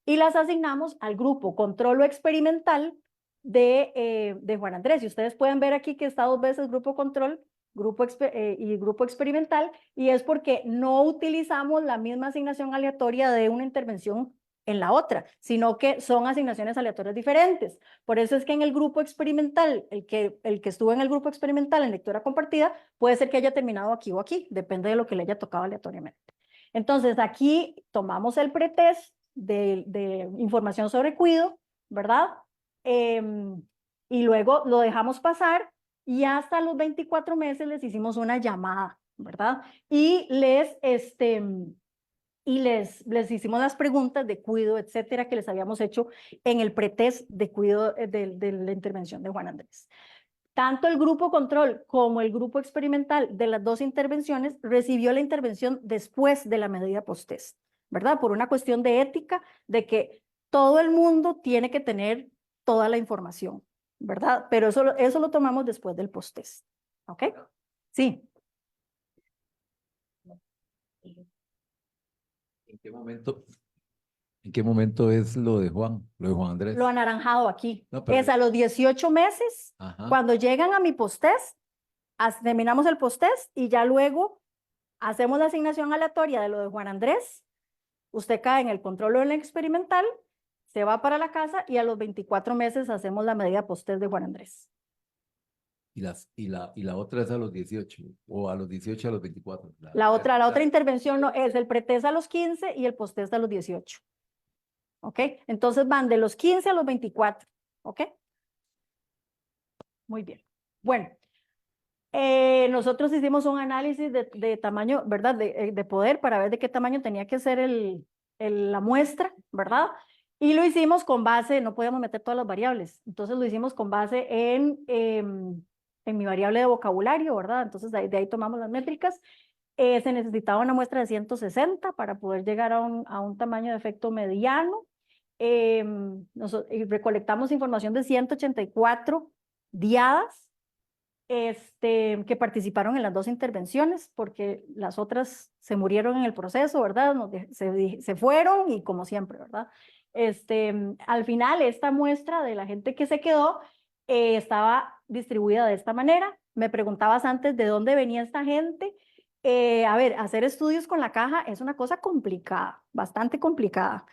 y las asignamos al grupo control o experimental de Juan Andrés. Y ustedes pueden ver aquí que está 2 veces grupo control y grupo experimental, y es porque no utilizamos la misma asignación aleatoria de una intervención en la otra, sino que son asignaciones aleatorias diferentes. Por eso es que en el grupo experimental, el que estuvo en el grupo experimental en lectura compartida, puede ser que haya terminado aquí o aquí, depende de lo que le haya tocado aleatoriamente. Entonces, aquí tomamos el pretest de información sobre cuido, ¿verdad? Y luego lo dejamos pasar y hasta los 24 meses les hicimos una llamada, ¿verdad? Y les y les hicimos las preguntas de cuido, etcétera, que les habíamos hecho en el pretest de cuido de la intervención de Juan Andrés. Tanto el grupo control como el grupo experimental de las dos intervenciones recibió la intervención después de la medida post-test, ¿verdad? Por una cuestión de ética, de que todo el mundo tiene que tener toda la información, ¿verdad? Pero eso lo tomamos después del post-test, ¿ok? Sí. ¿En qué momento es lo de Juan Andrés? Lo anaranjado aquí. No, pero- Es a los 18 meses, Ajá. cuando llegan a mi post-test, terminamos el post-test y ya luego hacemos la asignación aleatoria de lo de Juan Andrés. Usted cae en el control o en el experimental, se va para la casa y a los 24 meses hacemos la medida post-test de Juan Andrés. Y la otra es a los 18, o a los 18 a los 24. La otra intervención no, es el pretest a los 15 y el post-test a los 18. ¿Ok? Entonces van de los 15 a los 24. ¿Ok? Muy bien. Bueno, nosotros hicimos un análisis de tamaño, ¿verdad? De poder para ver de qué tamaño tenía que ser la muestra, ¿verdad? Y lo hicimos con base, no podíamos meter todas las variables, entonces lo hicimos con base en mi variable de vocabulario, ¿verdad? Entonces de ahí tomamos las métricas. Se necesitaba una muestra de 160 para poder llegar a un tamaño de efecto mediano. Y recolectamos información de 184 diadas que participaron en las dos intervenciones, porque las otras se murieron en el proceso, ¿verdad? Se fueron y como siempre, ¿verdad? Al final, esta muestra de la gente que se quedó estaba distribuida de esta manera. Me preguntabas antes de dónde venía esta gente. A ver, hacer estudios con la caja es una cosa complicada, bastante complicada.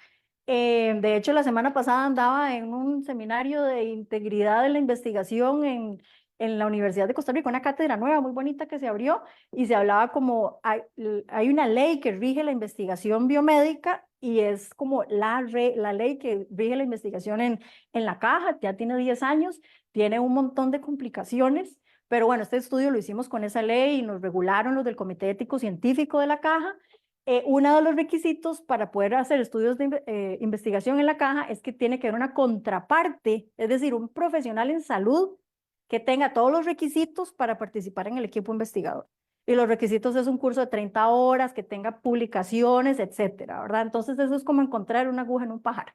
De hecho, la semana pasada andaba en un seminario de integridad de la investigación en la Universidad de Costa Rica, una cátedra nueva muy bonita que se abrió, y se hablaba como hay una ley que rige la investigación biomédica y es como la ley que rige la investigación en la caja, ya tiene 10 años, tiene un montón de complicaciones, pero bueno, este estudio lo hicimos con esa ley y nos regularon los del Comité Ético Científico de la caja. Uno de los requisitos para poder hacer estudios de investigación en la caja es que tiene que haber una contraparte, es decir, un profesional en salud que tenga todos los requisitos para participar en el equipo investigador. Y los requisitos es un curso de 30 horas, que tenga publicaciones, etcétera, ¿verdad? Entonces eso es como encontrar una aguja en un pajar.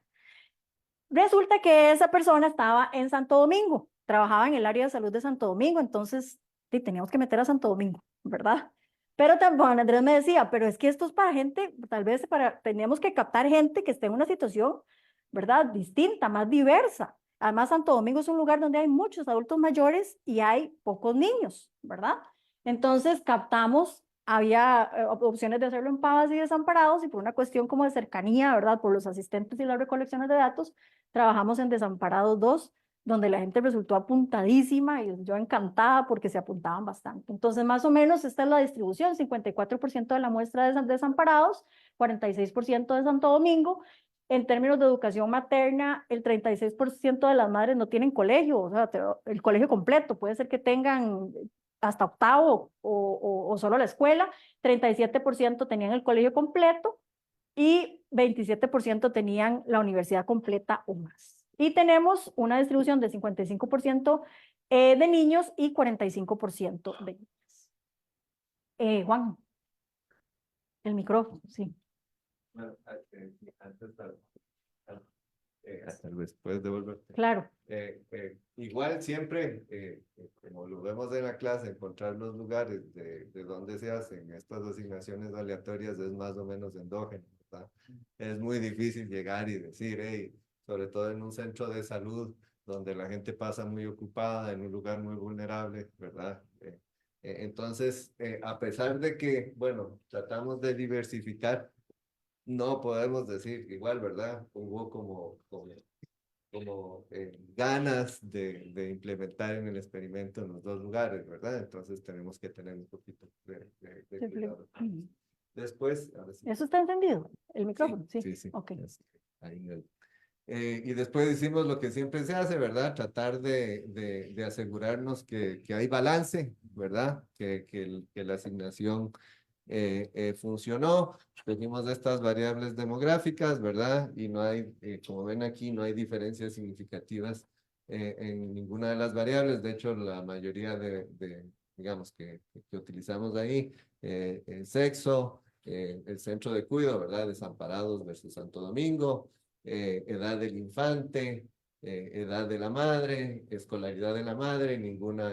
Resulta que esa persona estaba en Santo Domingo, trabajaba en el área de salud de Santo Domingo, entonces sí, teníamos que meter a Santo Domingo, ¿verdad? Pero también Andrés me decía, pero es que esto es para gente, tal vez teníamos que captar gente que esté en una situación, ¿verdad? Distinta, más diversa. Además, Santo Domingo es un lugar donde hay muchos adultos mayores y hay pocos niños, ¿verdad? Entonces captamos, había opciones de hacerlo en Pavas y Desamparados, y por una cuestión como de cercanía, ¿verdad? Por los asistentes y las recolecciones de datos, trabajamos en Desamparados 2, donde la gente resultó apuntadísima y yo encantada porque se apuntaban bastante. Entonces, más o menos esta es la distribución: 54% de la muestra de Desamparados, 46% de Santo Domingo. En términos de educación materna, el 36% de las madres no tienen colegio, o sea, el colegio completo, puede ser que tengan hasta octavo o solo la escuela. 37% tenían el colegio completo y 27% tenían la universidad completa o más. Y tenemos una distribución de 55% de niños y 45% de niñas. Juan, el micrófono, sí. Bueno, antes tal vez puedes devolverte. Claro. Igual siempre, como lo vemos en la clase, encontrar los lugares de donde se hacen estas asignaciones aleatorias es más o menos endógeno, ¿verdad? Es muy difícil llegar y decir, hey, sobre todo en un centro de salud donde la gente pasa muy ocupada, en un lugar muy vulnerable, ¿verdad? Entonces, a pesar de que, bueno, tratamos de diversificar, no podemos decir igual, ¿verdad? Hubo como ganas de implementar en el experimento en los dos lugares, ¿verdad? Entonces tenemos que tener un poquito de cuidado. Después, ahora sí. ¿Eso está encendido? ¿El micrófono? Sí. Sí. Okay. Y después hicimos lo que siempre se hace, ¿verdad? Tratar de asegurarnos que hay balance, ¿verdad? Que la asignación funcionó. Tenemos estas variables demográficas, ¿verdad? Y no hay, como ven aquí, no hay diferencias significativas en ninguna de las variables. De hecho, la mayoría digamos, que utilizamos ahí, el sexo, el centro de cuidado, ¿verdad? Desamparados versus Santo Domingo, edad del infante, edad de la madre, escolaridad de la madre, ninguna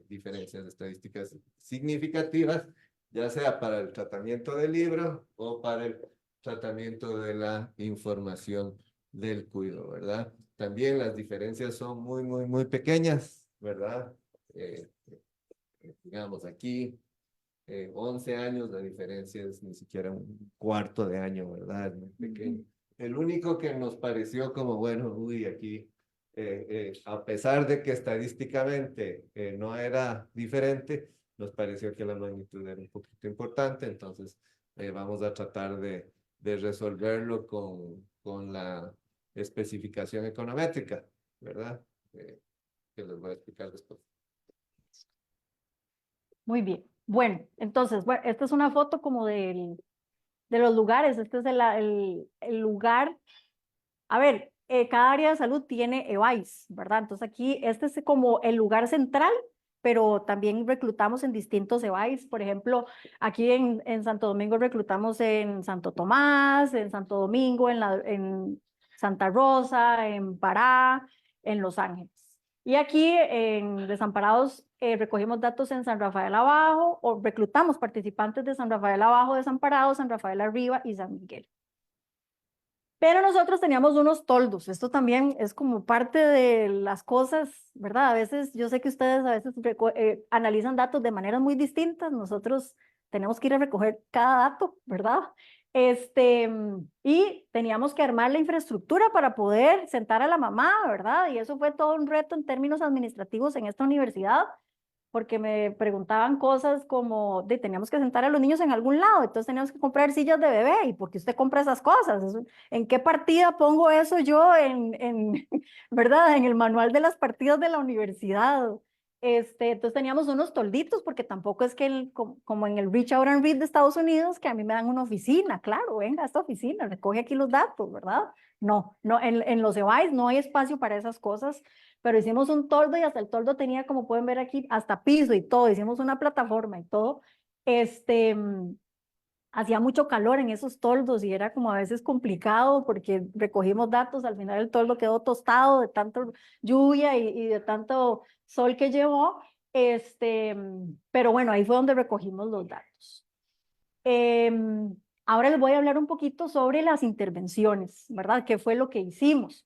diferencias estadísticas significativas, ya sea para el tratamiento del libro o para el tratamiento de la información del cuidado, ¿verdad? También las diferencias son muy pequeñas, ¿verdad? Digamos aquí, 11 años, la diferencia es ni siquiera un cuarto de año, ¿verdad? Es muy pequeño. El único que nos pareció como, bueno, uy, aquí, a pesar de que estadísticamente no era diferente, nos pareció que la magnitud era un poquito importante, entonces vamos a tratar de resolverlo con la especificación econométrica, ¿verdad? Que les voy a explicar después. Muy bien. Bueno, entonces, bueno, esta es una foto como de los lugares. Este es el lugar. A ver, cada área de salud tiene EVAIS, ¿verdad? Entonces aquí este es como el lugar central, pero también reclutamos en distintos EVAIS. Por ejemplo, aquí en Santo Domingo reclutamos en Santo Tomás, en Santo Domingo, en Santa Rosa, en Pará, en Los Ángeles. Y aquí en Desamparados recogimos datos en San Rafael Abajo, o reclutamos participantes de San Rafael Abajo, Desamparados, San Rafael Arriba y San Miguel. Pero nosotros teníamos unos toldos. Esto también es como parte de las cosas, ¿verdad? A veces, yo sé que ustedes a veces analizan datos de maneras muy distintas. Nosotros tenemos que ir a recoger cada dato, ¿verdad? Y teníamos que armar la infraestructura para poder sentar a la mamá, ¿verdad? Y eso fue todo un reto en términos administrativos en esta universidad, porque me preguntaban cosas como, teníamos que sentar a los niños en algún lado, entonces teníamos que comprar sillas de bebé, ¿y por qué usted compra esas cosas? ¿En qué partida pongo eso yo ¿verdad? En el manual de las partidas de la universidad. Entonces teníamos unos tolditos, porque tampoco es que como en el Reach Out and Read de Estados Unidos, que a mí me dan una oficina, claro, venga a esta oficina, recoge aquí los datos, ¿verdad? No, en los EVAIS no hay espacio para esas cosas, pero hicimos un toldo y hasta el toldo tenía, como pueden ver aquí, hasta piso y todo, hicimos una plataforma y todo. Hacía mucho calor en esos toldos y era como a veces complicado porque recogimos datos, al final el toldo quedó tostado de tanto lluvia y de tanto sol que llevó, pero bueno, ahí fue donde recogimos los datos. Ahora les voy a hablar un poquito sobre las intervenciones, ¿verdad? ¿Qué fue lo que hicimos?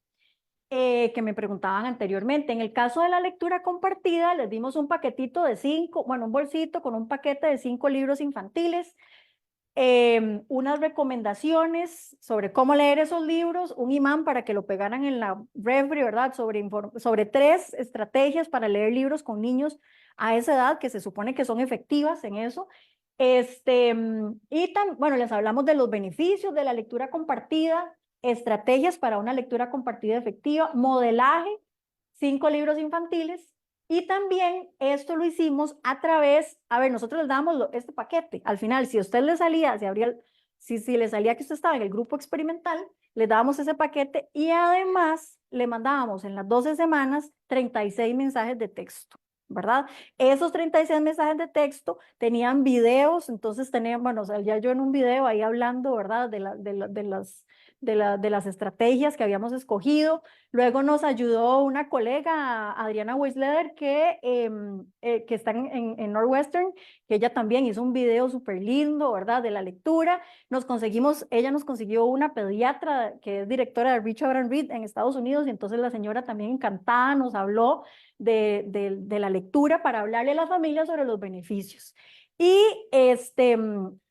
Que me preguntaban anteriormente. En el caso de la lectura compartida, les dimos un paquetito de 5, bueno, un bolsito con un paquete de 5 libros infantiles, unas recomendaciones sobre cómo leer esos libros, un imán para que lo pegaran en la refri, ¿verdad? Sobre 3 estrategias para leer libros con niños a esa edad, que se supone que son efectivas en eso. Bueno, les hablamos de los beneficios de la lectura compartida, estrategias para una lectura compartida efectiva, modelaje, 5 libros infantiles. Y también esto lo hicimos a través, a ver, nosotros les damos este paquete. Al final, si a usted le salía, si le salía que usted estaba en el grupo experimental, le dábamos ese paquete y además le mandábamos en las 12 semanas 36 mensajes de texto, ¿verdad? Esos 36 mensajes de texto tenían videos, entonces tenían, bueno, salía yo en un video ahí hablando, ¿verdad? De las estrategias que habíamos escogido. Luego nos ayudó una colega, Adriana Weisleder, que está en Northwestern, que ella también hizo un video súper lindo, ¿verdad? De la lectura. Ella nos consiguió una pediatra que es directora de Reach Out and Read en Estados Unidos, y entonces la señora también encantada nos habló de la lectura para hablarle a la familia sobre los beneficios. Y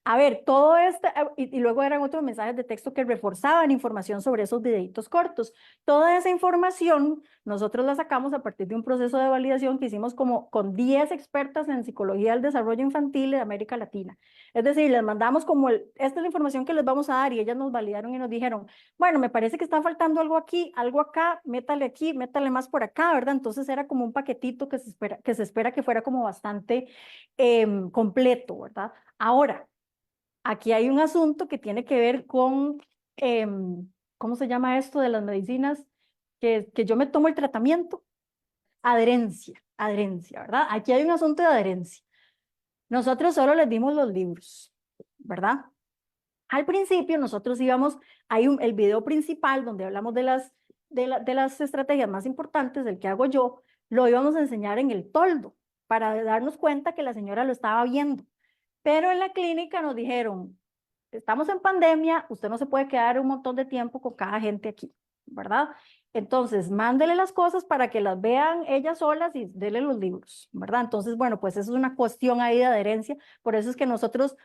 a ver, todo esto, y luego eran otros mensajes de texto que reforzaban información sobre esos videitos cortos. Toda esa información nosotros la sacamos a partir de un proceso de validación que hicimos como con 10 expertas en psicología del desarrollo infantil de América Latina. Es decir, les mandamos como esta es la información que les vamos a dar, y ellas nos validaron y nos dijeron, bueno, me parece que está faltando algo aquí, algo acá, métale aquí, métale más por acá, ¿verdad? Entonces era como un paquetito que se espera que fuera como bastante completo, ¿verdad? Ahora, aquí hay un asunto que tiene que ver con, ¿cómo se llama esto de las medicinas? Que yo me tomo el tratamiento. Adherencia, ¿verdad? Aquí hay un asunto de adherencia. Nosotros solo les dimos los libros, ¿verdad? Al principio nosotros íbamos, el video principal donde hablamos de las estrategias más importantes, el que hago yo, lo íbamos a enseñar en el toldo para darnos cuenta que la señora lo estaba viendo. Pero en la clínica nos dijeron, estamos en pandemia, usted no se puede quedar un montón de tiempo con cada gente aquí, ¿verdad? Entonces, mándele las cosas para que las vean ellas solas y dele los libros, ¿verdad? Entonces, bueno, pues eso es una cuestión ahí de adherencia, por eso es que nosotros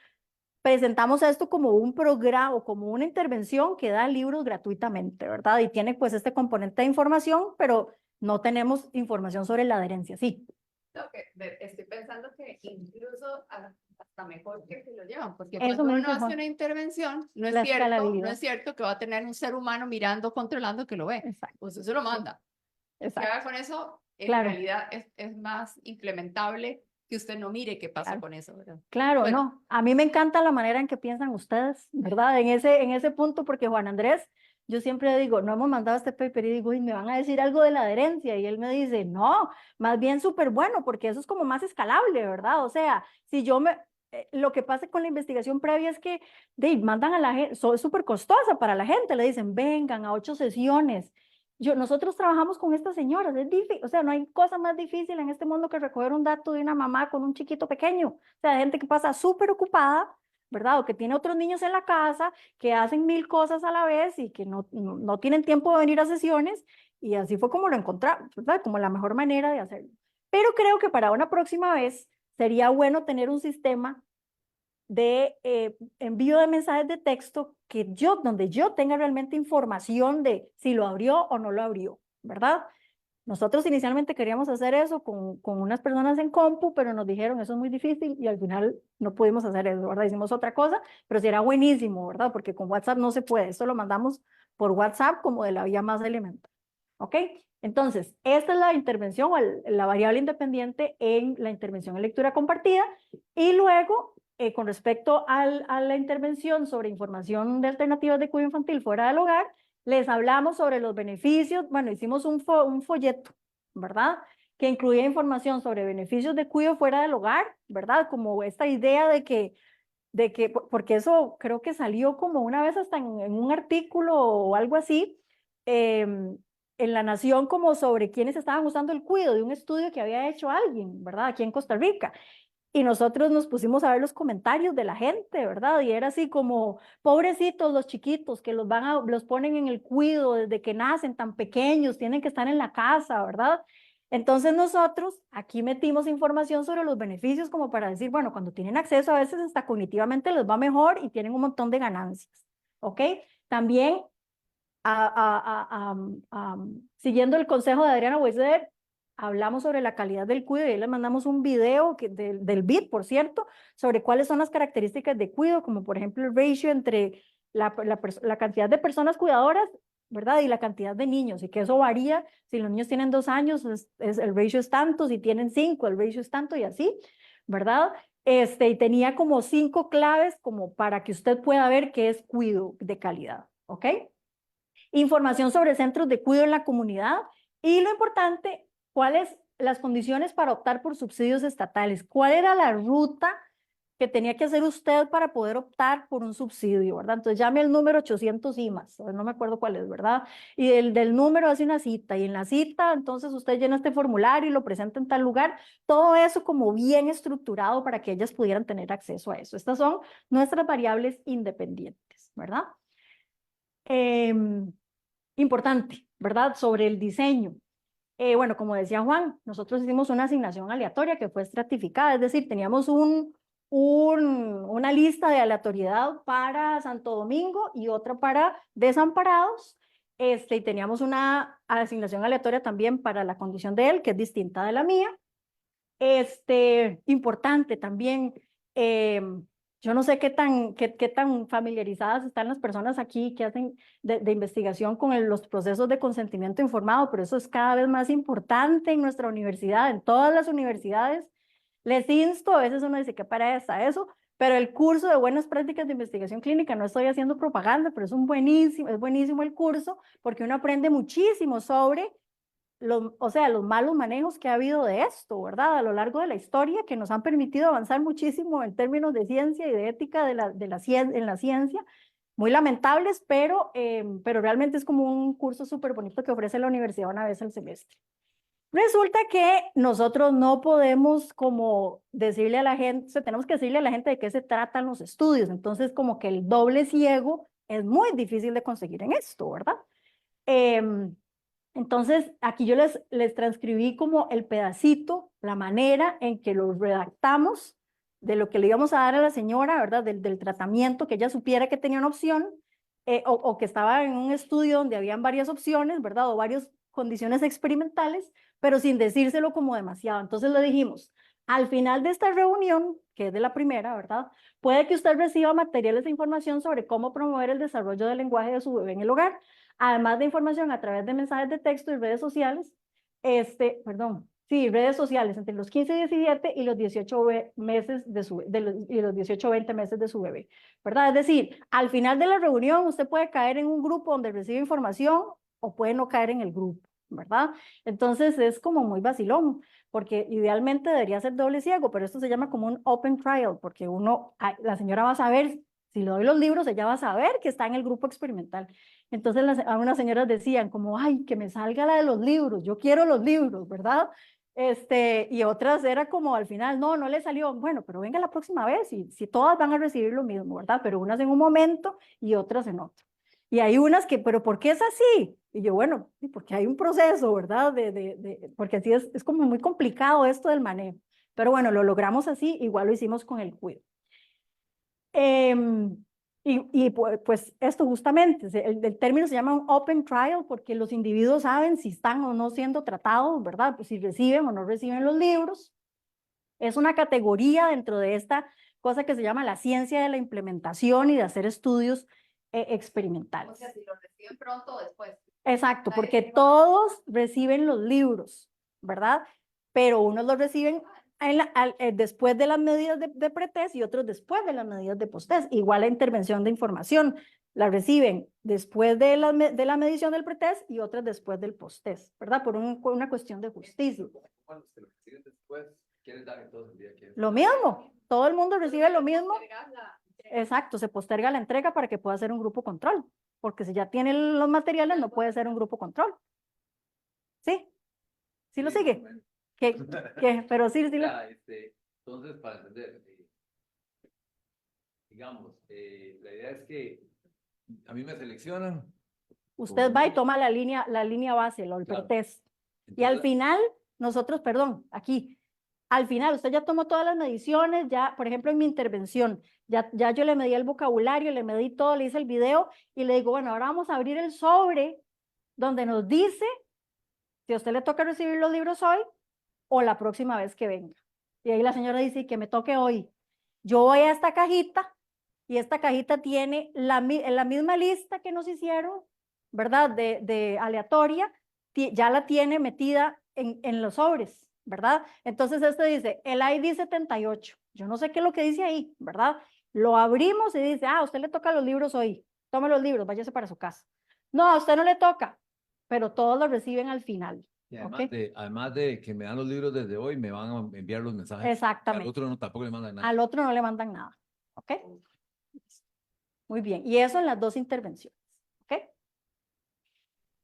presentamos esto como un programa o como una intervención que da libros gratuitamente, ¿verdad? Y tiene pues este componente de información, pero no tenemos información sobre la adherencia, sí. No, estoy pensando que incluso hasta mejor que se lo llevan, porque Eso cuando me uno dijo hace Juan. una intervención, no La es cierto, no escalabilidad. es cierto que va a tener un ser humano mirando, controlando que lo ve. Exacto. Pues eso lo manda. Que Exacto. haga con eso, en Claro. realidad es más implementable que usted no mire qué pasa Claro. con eso, ¿verdad? Claro, Bueno. no. A mí me encanta la manera en que piensan ustedes, ¿verdad? En ese punto, porque Juan Andrés, yo siempre digo, no hemos mandado este paper y digo, y me van a decir algo de la adherencia. Y él me dice, no, más bien súper bueno, porque eso es como más escalable, ¿verdad? O sea, si yo lo que pasa con la investigación previa es que mandan a la gente, es súper costosa para la gente, le dicen, vengan a 8 sesiones. Nosotros trabajamos con estas señoras, es difícil, o sea, no hay cosa más difícil en este mundo que recoger un dato de una mamá con un chiquito pequeño, o sea, gente que pasa súper ocupada, ¿verdad? O que tiene otros niños en la casa, que hacen 1000 cosas a la vez y que no tienen tiempo de venir a sesiones, y así fue como lo encontramos, ¿verdad? Como la mejor manera de hacerlo. Pero creo que para una próxima vez sería bueno tener un sistema de envío de mensajes de texto donde yo tenga realmente información de si lo abrió o no lo abrió, ¿verdad? Nosotros inicialmente queríamos hacer eso con unas personas en compu, pero nos dijeron eso es muy difícil y al final no pudimos hacer eso, ¿verdad? Hicimos otra cosa, pero sí era buenísimo, ¿verdad? Porque con WhatsApp no se puede, esto lo mandamos por WhatsApp como de la vía más elemental, ¿ok? Entonces, esta es la intervención o la variable independiente en la intervención en lectura compartida y luego con respecto a la intervención sobre información de alternativas de cuidado infantil fuera del hogar, les hablamos sobre los beneficios, bueno, hicimos un folleto, ¿verdad? Que incluía información sobre beneficios de cuidado fuera del hogar, ¿verdad? Como esta idea de que porque eso creo que salió como una vez hasta en un artículo o algo así, en La Nación, como sobre quiénes estaban usando el cuidado de un estudio que había hecho alguien, ¿verdad? Aquí en Costa Rica. Y nosotros nos pusimos a ver los comentarios de la gente, ¿verdad? Y era así como, pobrecitos los chiquitos que los ponen en el cuidado desde que nacen tan pequeños, tienen que estar en la casa, ¿verdad? Entonces nosotros aquí metimos información sobre los beneficios como para decir, bueno, cuando tienen acceso a veces hasta cognitivamente les va mejor y tienen un montón de ganancias, ¿ok? También, siguiendo el consejo de Adriana Weisler, hablamos sobre la calidad del cuidado y ahí les mandamos un video del BID, por cierto, sobre cuáles son las características de cuidado, como por ejemplo el ratio entre la cantidad de personas cuidadoras, ¿verdad? Y la cantidad de niños, y que eso varía, si los niños tienen 2 años, el ratio es tanto, si tienen 5, el ratio es tanto y así, ¿verdad? Y tenía como 5 claves como para que usted pueda ver qué es cuidado de calidad, ¿ok? Información sobre centros de cuidado en la comunidad y lo importante, cuáles las condiciones para optar por subsidios estatales, cuál era la ruta que tenía que hacer usted para poder optar por un subsidio, ¿verdad? Entonces llame al número 800 y más, no me acuerdo cuál es, ¿verdad? Y del número hace una cita y en la cita entonces usted llena este formulario y lo presenta en tal lugar, todo eso como bien estructurado para que ellas pudieran tener acceso a eso. Estas son nuestras variables independientes, ¿verdad? Importante, ¿verdad? Sobre el diseño. Bueno, como decía Juan, nosotros hicimos una asignación aleatoria que fue estratificada, es decir, teníamos una lista de aleatoriedad para Santo Domingo y otra para desamparados, y teníamos una asignación aleatoria también para la condición de él, que es distinta de la mía. Importante también, yo no sé qué tan familiarizadas están las personas aquí que hacen de investigación con los procesos de consentimiento informado, pero eso es cada vez más importante en nuestra universidad, en todas las universidades. Les insto, a veces uno dice que para eso, pero el curso de buenas prácticas de investigación clínica, no estoy haciendo propaganda, pero es buenísimo el curso, porque uno aprende muchísimo sobre los malos manejos que ha habido de esto, ¿verdad? A lo largo de la historia, que nos han permitido avanzar muchísimo en términos de ciencia y de ética en la ciencia, muy lamentables, pero realmente es como un curso súper bonito que ofrece la universidad una vez al semestre. Resulta que nosotros no podemos como decirle a la gente, o sea, tenemos que decirle a la gente de qué se tratan los estudios, entonces como que el doble ciego es muy difícil de conseguir en esto, ¿verdad? Entonces aquí yo les transcribí como el pedacito, la manera en que lo redactamos de lo que le íbamos a dar a la señora, ¿verdad? Del tratamiento, que ella supiera que tenía una opción, o que estaba en un estudio donde habían varias opciones, ¿verdad? O varias condiciones experimentales, pero sin decírselo como demasiado. Entonces le dijimos, al final de esta reunión, que es de la primera, ¿verdad? Puede que usted reciba materiales de información sobre cómo promover el desarrollo del lenguaje de su bebé en el hogar, además de información a través de mensajes de texto y redes sociales, redes sociales entre los 15 y 17 y los 18 meses y los 18 o 20 meses de su bebé, ¿verdad? Es decir, al final de la reunión usted puede caer en un grupo donde recibe información o puede no caer en el grupo, ¿verdad? Entonces es como muy vacilón, porque idealmente debería ser doble ciego, pero esto se llama como un open trial, porque la señora va a saber, si le doy los libros, ella va a saber que está en el grupo experimental. Entonces algunas señoras decían como, ay, que me salga la de los libros, yo quiero los libros, ¿verdad? Y otras era como al final, no le salió, bueno, pero venga la próxima vez, y si todas van a recibir lo mismo, ¿verdad? Pero unas en un momento y otras en otro. Y hay unas que, pero ¿por qué es así? Y yo, bueno, porque hay un proceso, ¿verdad? Porque así es como muy complicado esto del manejo. Pero bueno, lo logramos así, igual lo hicimos con el cuido. Pues esto justamente, el término se llama un open trial porque los individuos saben si están o no siendo tratados, ¿verdad? Pues si reciben o no reciben los libros. Es una categoría dentro de esta cosa que se llama la ciencia de la implementación y de hacer estudios experimentales. O sea, si lo reciben pronto o después. Exacto, porque todos reciben los libros, ¿verdad? Pero unos los reciben después de las medidas de pretest y otros después de las medidas de posttest. Igual la intervención de información la reciben después de la medición del pretest y otras después del posttest, ¿verdad? Por una cuestión de justicia. Cuando se lo reciben después, ¿quieren dar entonces el día que es? Lo mismo, todo el mundo recibe lo mismo. Exacto, se posterga la entrega para que pueda ser un grupo control, porque si ya tienen los materiales no puede ser un grupo control. ¿Sí? ¿Sí lo sigue? Pero sí, sí. Entonces, para entender, digamos, la idea es que a mí me seleccionan. Usted va y toma la línea base, el pretest. Y al final, nosotros, perdón, aquí, al final usted ya tomó todas las mediciones, ya, por ejemplo, en mi intervención, ya yo le medí el vocabulario, le medí todo, le hice el video y le digo, bueno, ahora vamos a abrir el sobre donde nos dice si a usted le toca recibir los libros hoy o la próxima vez que venga. Y ahí la señora dice que me toque hoy. Yo voy a esta cajita y esta cajita tiene la misma lista que nos hicieron, ¿verdad? De aleatoria, ya la tiene metida en los sobres, ¿verdad? Entonces dice, el ID 78. Yo no sé qué es lo que dice ahí, ¿verdad? Lo abrimos y dice, a usted le toca los libros hoy. Tome los libros, váyase para su casa. No, a usted no le toca, pero todos los reciben al final. Y además de que me dan los libros desde hoy, me van a enviar los mensajes. Exactamente. Al otro no, tampoco le mandan nada. Al otro no le mandan nada. ¿Ok? Muy bien. Y eso en las dos intervenciones. ¿Ok?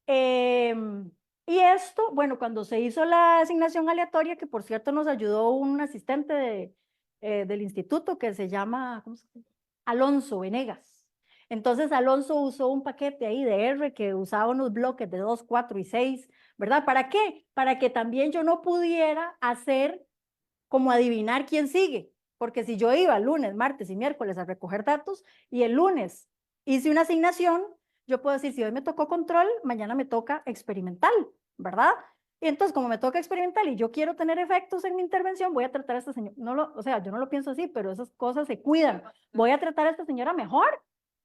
Y esto, bueno, cuando se hizo la asignación aleatoria, que por cierto nos ayudó un asistente del instituto que se llama, ¿cómo se llama? Alonso Venegas. Entonces Alonso usó un paquete ahí de R que usaba unos bloques de 2, 4 y 6, ¿verdad? ¿Para qué? Para que también yo no pudiera hacer como adivinar quién sigue, porque si yo iba lunes, martes y miércoles a recoger datos y el lunes hice una asignación, yo puedo decir, si hoy me tocó control, mañana me toca experimental, ¿verdad? Y entonces, como me toca experimental y yo quiero tener efectos en mi intervención, voy a tratar a esta señora, o sea, yo no lo pienso así, pero esas cosas se cuidan. Voy a tratar a esta señora mejor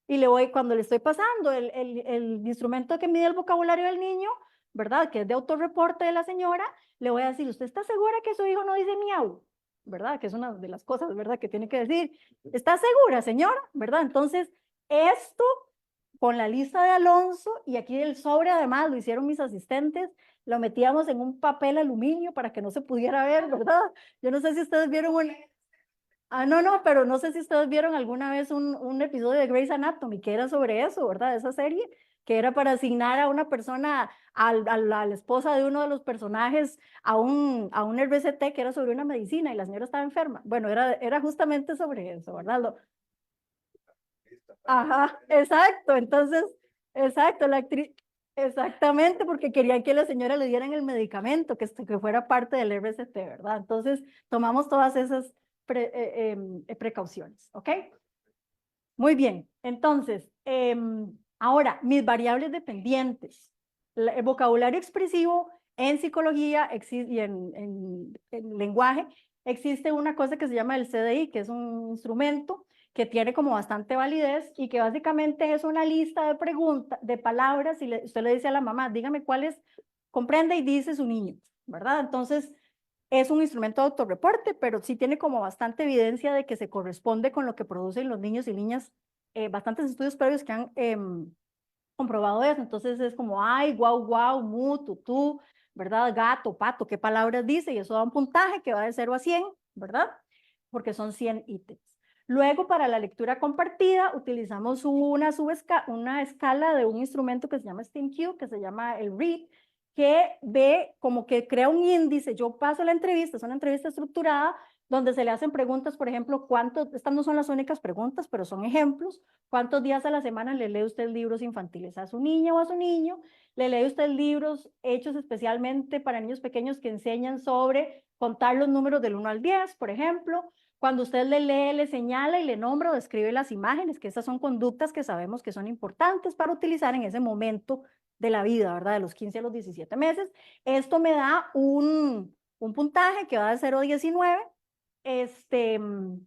y cuando le estoy pasando el instrumento que mide el vocabulario del niño, ¿verdad? Que es de autorreporte de la señora, le voy a decir, ¿usted está segura que su hijo no dice miau? ¿verdad? Que es una de las cosas, ¿verdad? Que tiene que decir, ¿está segura, señora? ¿Verdad? Entonces, esto con la lista de Alonso, y aquí el sobre además lo hicieron mis asistentes, lo metíamos en un papel aluminio para que no se pudiera ver, ¿verdad? Yo no sé si ustedes vieron un... Ah, no, pero no sé si ustedes vieron alguna vez un episodio de Grey's Anatomy que era sobre eso, ¿verdad? Esa serie, que era para asignar a una persona, a la esposa de uno de los personajes, a un RCT que era sobre una medicina y la señora estaba enferma. Bueno, era justamente sobre eso, ¿verdad? Ajá, exacto, entonces, exacto, la actriz, exactamente, porque querían que la señora le dieran el medicamento, que fuera parte del RCT, ¿verdad? Entonces, tomamos todas esas precauciones, ¿ok? Muy bien, entonces, ahora, mis variables dependientes. El vocabulario expresivo en psicología y en lenguaje, existe una cosa que se llama el CDI, que es un instrumento que tiene como bastante validez y que básicamente es una lista de preguntas, de palabras, y usted le dice a la mamá, dígame cuáles comprende y dice su niño, ¿verdad? Entonces, es un instrumento de autorreporte, pero sí tiene como bastante evidencia de que se corresponde con lo que producen los niños y niñas, bastantes estudios previos que han comprobado eso. Entonces es como, ay, guau, guau, mu, tutú, ¿verdad? Gato, pato, ¿qué palabras dice? Y eso da un puntaje que va de 0 a 100, ¿verdad? Porque son 100 ítems. Luego, para la lectura compartida, utilizamos una escala de un instrumento que se llama STEAM-Q, que se llama el READ, que ve como que crea un índice. Yo paso la entrevista, es una entrevista estructurada, donde se le hacen preguntas, por ejemplo, estas no son las únicas preguntas, pero son ejemplos. ¿Cuántos días a la semana le lee usted libros infantiles a su niña o a su niño? ¿Le lee usted libros hechos especialmente para niños pequeños que enseñan sobre contar los números del 1 al 10, por ejemplo? Cuando usted le lee, le señala y le nombra o describe las imágenes, que estas son conductas que sabemos que son importantes para utilizar en ese momento de la vida, ¿verdad? De los 15 a los 17 meses. Esto me da un puntaje que va de 0 a 19,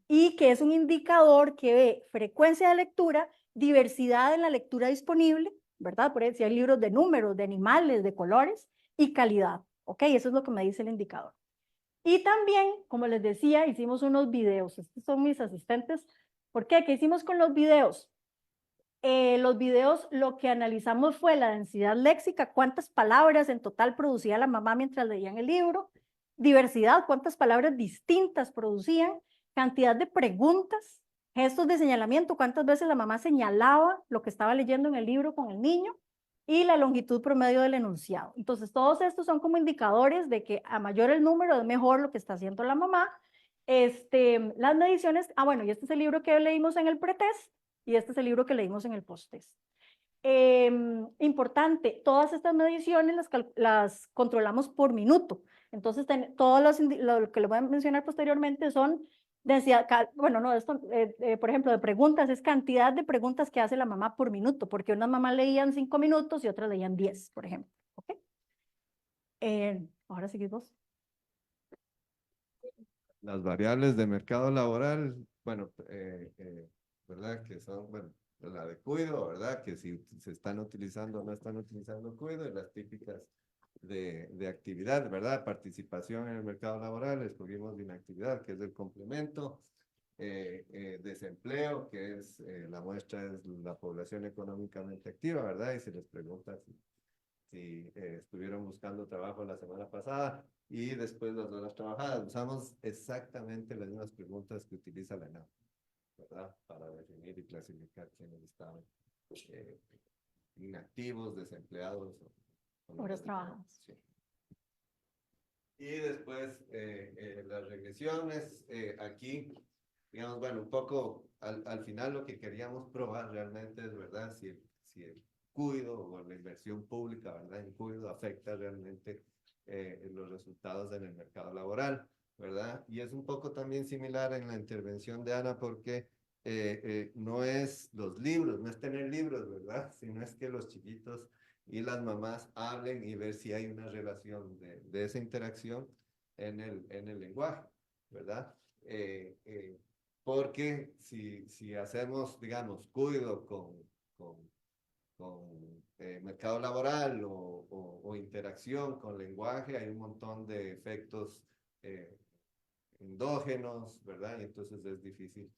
y que es un indicador que ve frecuencia de lectura, diversidad en la lectura disponible, ¿verdad? Por ejemplo, si hay libros de números, de animales, de colores, y calidad, ¿ok? Eso es lo que me dice el indicador. Y también, como les decía, hicimos unos videos. Estos son mis asistentes. ¿Por qué? ¿Qué hicimos con los videos? Los videos, lo que analizamos fue la densidad léxica, cuántas palabras en total producía la mamá mientras leían el libro, diversidad, cuántas palabras distintas producían, cantidad de preguntas, gestos de señalamiento, cuántas veces la mamá señalaba lo que estaba leyendo en el libro con el niño, y la longitud promedio del enunciado. Entonces, todos estos son como indicadores de que a mayor el número es mejor lo que está haciendo la mamá. Las mediciones, bueno, y este es el libro que leímos en el pretest, y este es el libro que leímos en el post-test. Importante, todas estas mediciones las controlamos por minuto. Entonces, todo lo que les voy a mencionar posteriormente son densidad, bueno, no, esto, por ejemplo, de preguntas, es cantidad de preguntas que hace la mamá por minuto, porque unas mamás leían 5 minutos y otras leían 10, por ejemplo. ¿Okay? Ahora seguís vos. Las variables de mercado laboral, bueno, ¿verdad? Que son, bueno, la de cuido, ¿verdad? Que si se están utilizando o no están utilizando cuido, y las típicas de actividad, ¿verdad? Participación en el mercado laboral, escogimos inactividad, que es el complemento, desempleo, que es la muestra es la población económicamente activa, ¿verdad? Y se les pregunta si estuvieron buscando trabajo la semana pasada, y después las horas trabajadas. Usamos exactamente las mismas preguntas que utiliza la ENAP, ¿verdad? Para definir y clasificar quiénes estaban inactivos, desempleados. Horas trabajadas. Sí. Y después las regresiones, aquí, digamos, bueno, un poco al final lo que queríamos probar realmente es, ¿verdad? Si el cuido o la inversión pública, ¿verdad? En cuido afecta realmente los resultados en el mercado laboral, ¿verdad? Y es un poco también similar en la intervención de Ana, porque no es los libros, no es tener libros, ¿verdad? Sino es que los chiquitos y las mamás hablen y ver si hay una relación de esa interacción en el lenguaje, ¿verdad? Porque si hacemos, digamos, cuido con mercado laboral o interacción con lenguaje, hay un montón de efectos endógenos, ¿verdad? Y entonces es difícil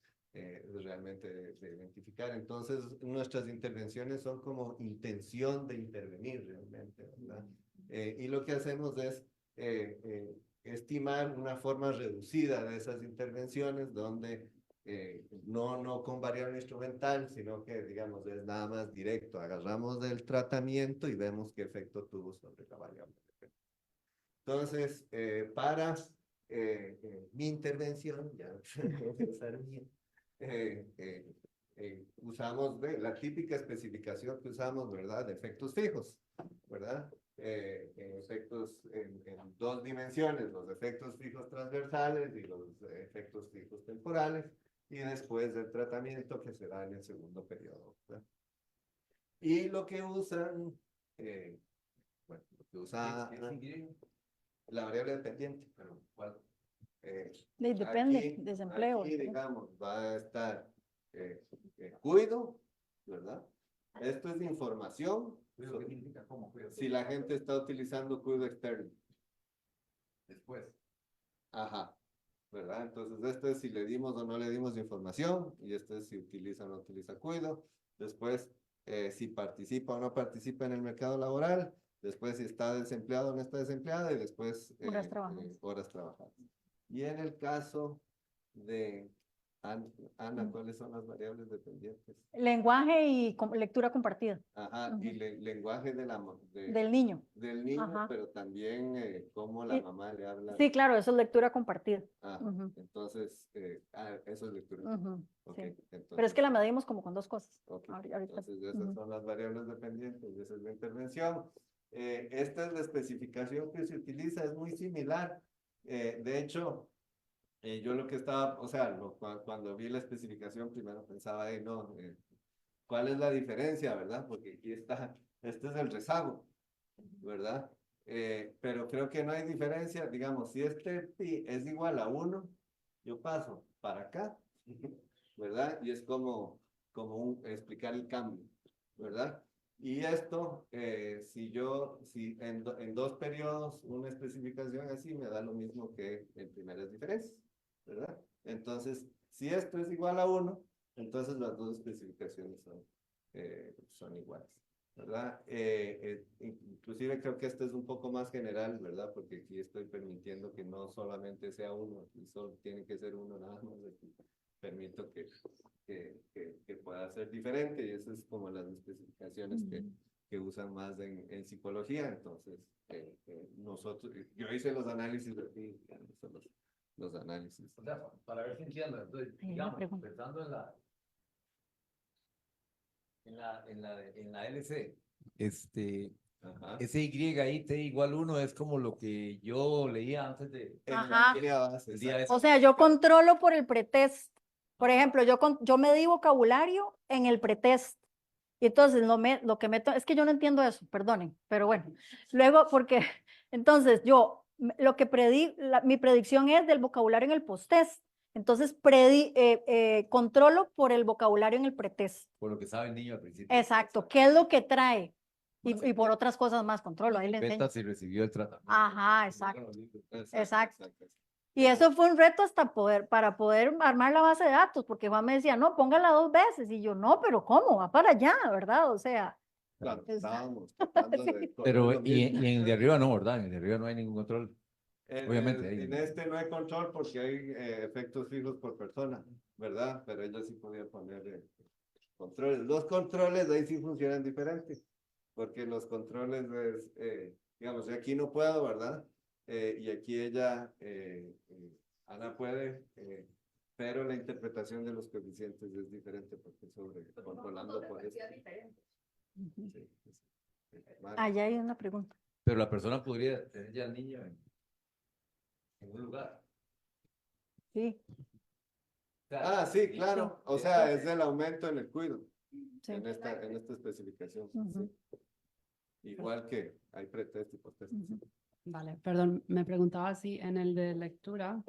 realmente de identificar. Entonces, nuestras intervenciones son como intención de intervenir realmente, ¿verdad? Y lo que hacemos es estimar una forma reducida de esas intervenciones donde no con variable instrumental, sino que, digamos, es nada más directo. Agarramos del tratamiento y vemos qué efecto tuvo sobre la variable. Entonces, para mi intervención, ya voy a usar mía, usamos la típica especificación que usamos, ¿verdad? De efectos fijos, ¿verdad? Efectos en 2 dimensiones, los efectos fijos transversales y los efectos fijos temporales, y después del tratamiento que se da en el segundo periodo, ¿verdad? Y lo que usan, bueno, lo que usa la variable dependiente, pero ¿cuál? Depende, Aquí, desempleo. aquí, digamos, va a estar cuido, ¿verdad? Esto es información. ¿Cuido qué significa? ¿Cómo cuido? Si la gente está utilizando cuido externo. Después. Ajá, ¿verdad? Entonces, esto es si le dimos o no le dimos información, y esto es si utiliza o no utiliza cuido. Después, si participa o no participa en el mercado laboral. Después, si está desempleado o no está desempleado. Y después, Horas trabajadas. horas trabajadas. Y en el caso de Ana, ¿cuáles son las variables dependientes? Lenguaje y lectura compartida. Ajá, y lenguaje Del niño. del niño, Ajá. pero también cómo la Y- mamá le habla. Sí, claro, eso es lectura compartida. Ajá, entonces, eso es lectura. Ok, Sí. entonces, Pero es que la medimos como con 2 cosas. ok, Ahorita. entonces esas son las variables dependientes, y esa es la intervención. Esta es la especificación que se utiliza, es muy similar. De hecho, yo lo que estaba, o sea, cuando vi la especificación primero pensaba, no, ¿cuál es la diferencia, verdad? Porque aquí está, este es el rezago, ¿verdad? Pero creo que no hay diferencia, digamos, si este pi es igual a 1, yo paso para acá, ¿verdad? Y es como explicar el cambio, ¿verdad? Y esto, si en 2 periodos una especificación así me da lo mismo que en primeras diferencias, ¿verdad? Entonces, si esto es igual a 1, entonces las 2 especificaciones son iguales, ¿verdad? Inclusive creo que esto es un poco más general, ¿verdad? Porque aquí estoy permitiendo que no solamente sea 1, aquí solo tiene que ser 1 nada más, aquí permito que pueda ser diferente, y esas es como las especificaciones que usan más en psicología. Entonces, nosotros, yo hice los análisis de aquí, los análisis. O sea, para ver si entiendo, entonces, Ahí digamos, la pregunta. pensando En la LC, Ajá. ese Y ahí, T igual 1, es como lo que yo leía antes de... Ajá. El día O sea, yo controlo por el pretest. Por ejemplo, yo medí vocabulario en el pretest. Y entonces lo que meto, es que yo no entiendo eso, perdonen, pero bueno. Luego, porque entonces lo que mi predicción es del vocabulario en el posttest. Entonces, controlo por el vocabulario en el pretest. Por lo que sabe el niño al principio. Exacto, ¿qué es lo que trae? Y por otras cosas más controlo, ahí le enseño. Meta si recibió el tratamiento. Ajá, exacto. Exacto. Y Exacto. eso fue un reto para poder armar la base de datos, porque Juan me decía, no, póngala 2 veces, y yo, no, pero ¿cómo? Va para allá, ¿verdad? O sea. Claro, es- estábamos tratando de correr Pero, lo y mismo. en el de arriba no, ¿verdad? En el de arriba no hay ningún control. Obviamente. En este no hay control porque hay efectos fijos por persona, ¿verdad? Pero ella sí podía poner controles. Los controles ahí sí funcionan diferentes, porque los controles es, digamos, aquí no puedo, ¿verdad? Y aquí Ana puede, pero la interpretación de los coeficientes es diferente porque controlando por esto. Ujú. Sí, sí. Vale. Allá hay una pregunta. Pero la persona podría tener ya al niño en un lugar. Sí, O sea, Sí, claro. O sea, es el aumento en el cuido. sí. En esta especificación. Ujú. Sí. Igual que hay pretest y posttest. Ujú. Vale, perdón, me preguntaba si en el de lectura,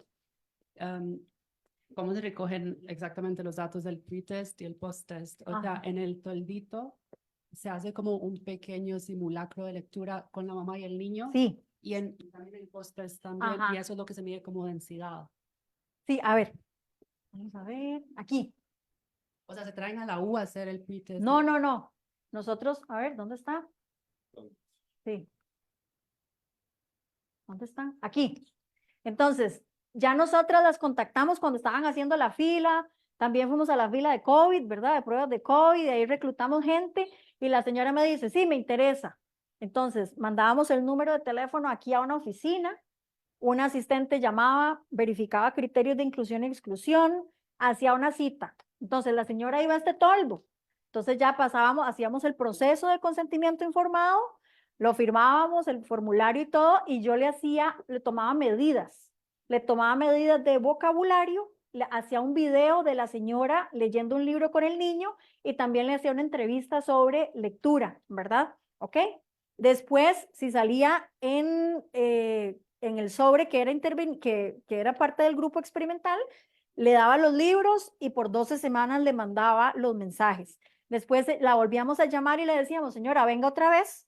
¿cómo se recogen exactamente los datos del pretest y el posttest? O sea, Ajá. en el toldito se hace como un pequeño simulacro de lectura con la mamá y el niño. Sí, Y también el posttest también, Ajá. y eso es lo que se mide como densidad. Sí, a ver. Vamos a ver, aquí. O sea, se traen a la U a hacer el pre-test. No, no, no. Nosotros, a ver, ¿dónde está? Sí. ¿Dónde están? Aquí. Entonces, ya nosotras las contactamos cuando estaban haciendo la fila, también fuimos a la fila de COVID, ¿verdad? De pruebas de COVID, de ahí reclutamos gente y la señora me dice, sí, me interesa. Entonces, mandábamos el número de teléfono aquí a una oficina, un asistente llamaba, verificaba criterios de inclusión y exclusión, hacía una cita. Entonces, la señora iba a este toldo. Entonces, ya pasábamos, hacíamos el proceso de consentimiento informado, lo firmábamos, el formulario y todo, y yo le tomaba medidas. Le tomaba medidas de vocabulario, le hacía un video de la señora leyendo un libro con el niño y también le hacía una entrevista sobre lectura, ¿verdad? ¿Ok? Después, si salía en el sobre que era parte del grupo experimental, le daba los libros y por 12 semanas le mandaba los mensajes. Después la volvíamos a llamar y le decíamos, señora, venga otra vez,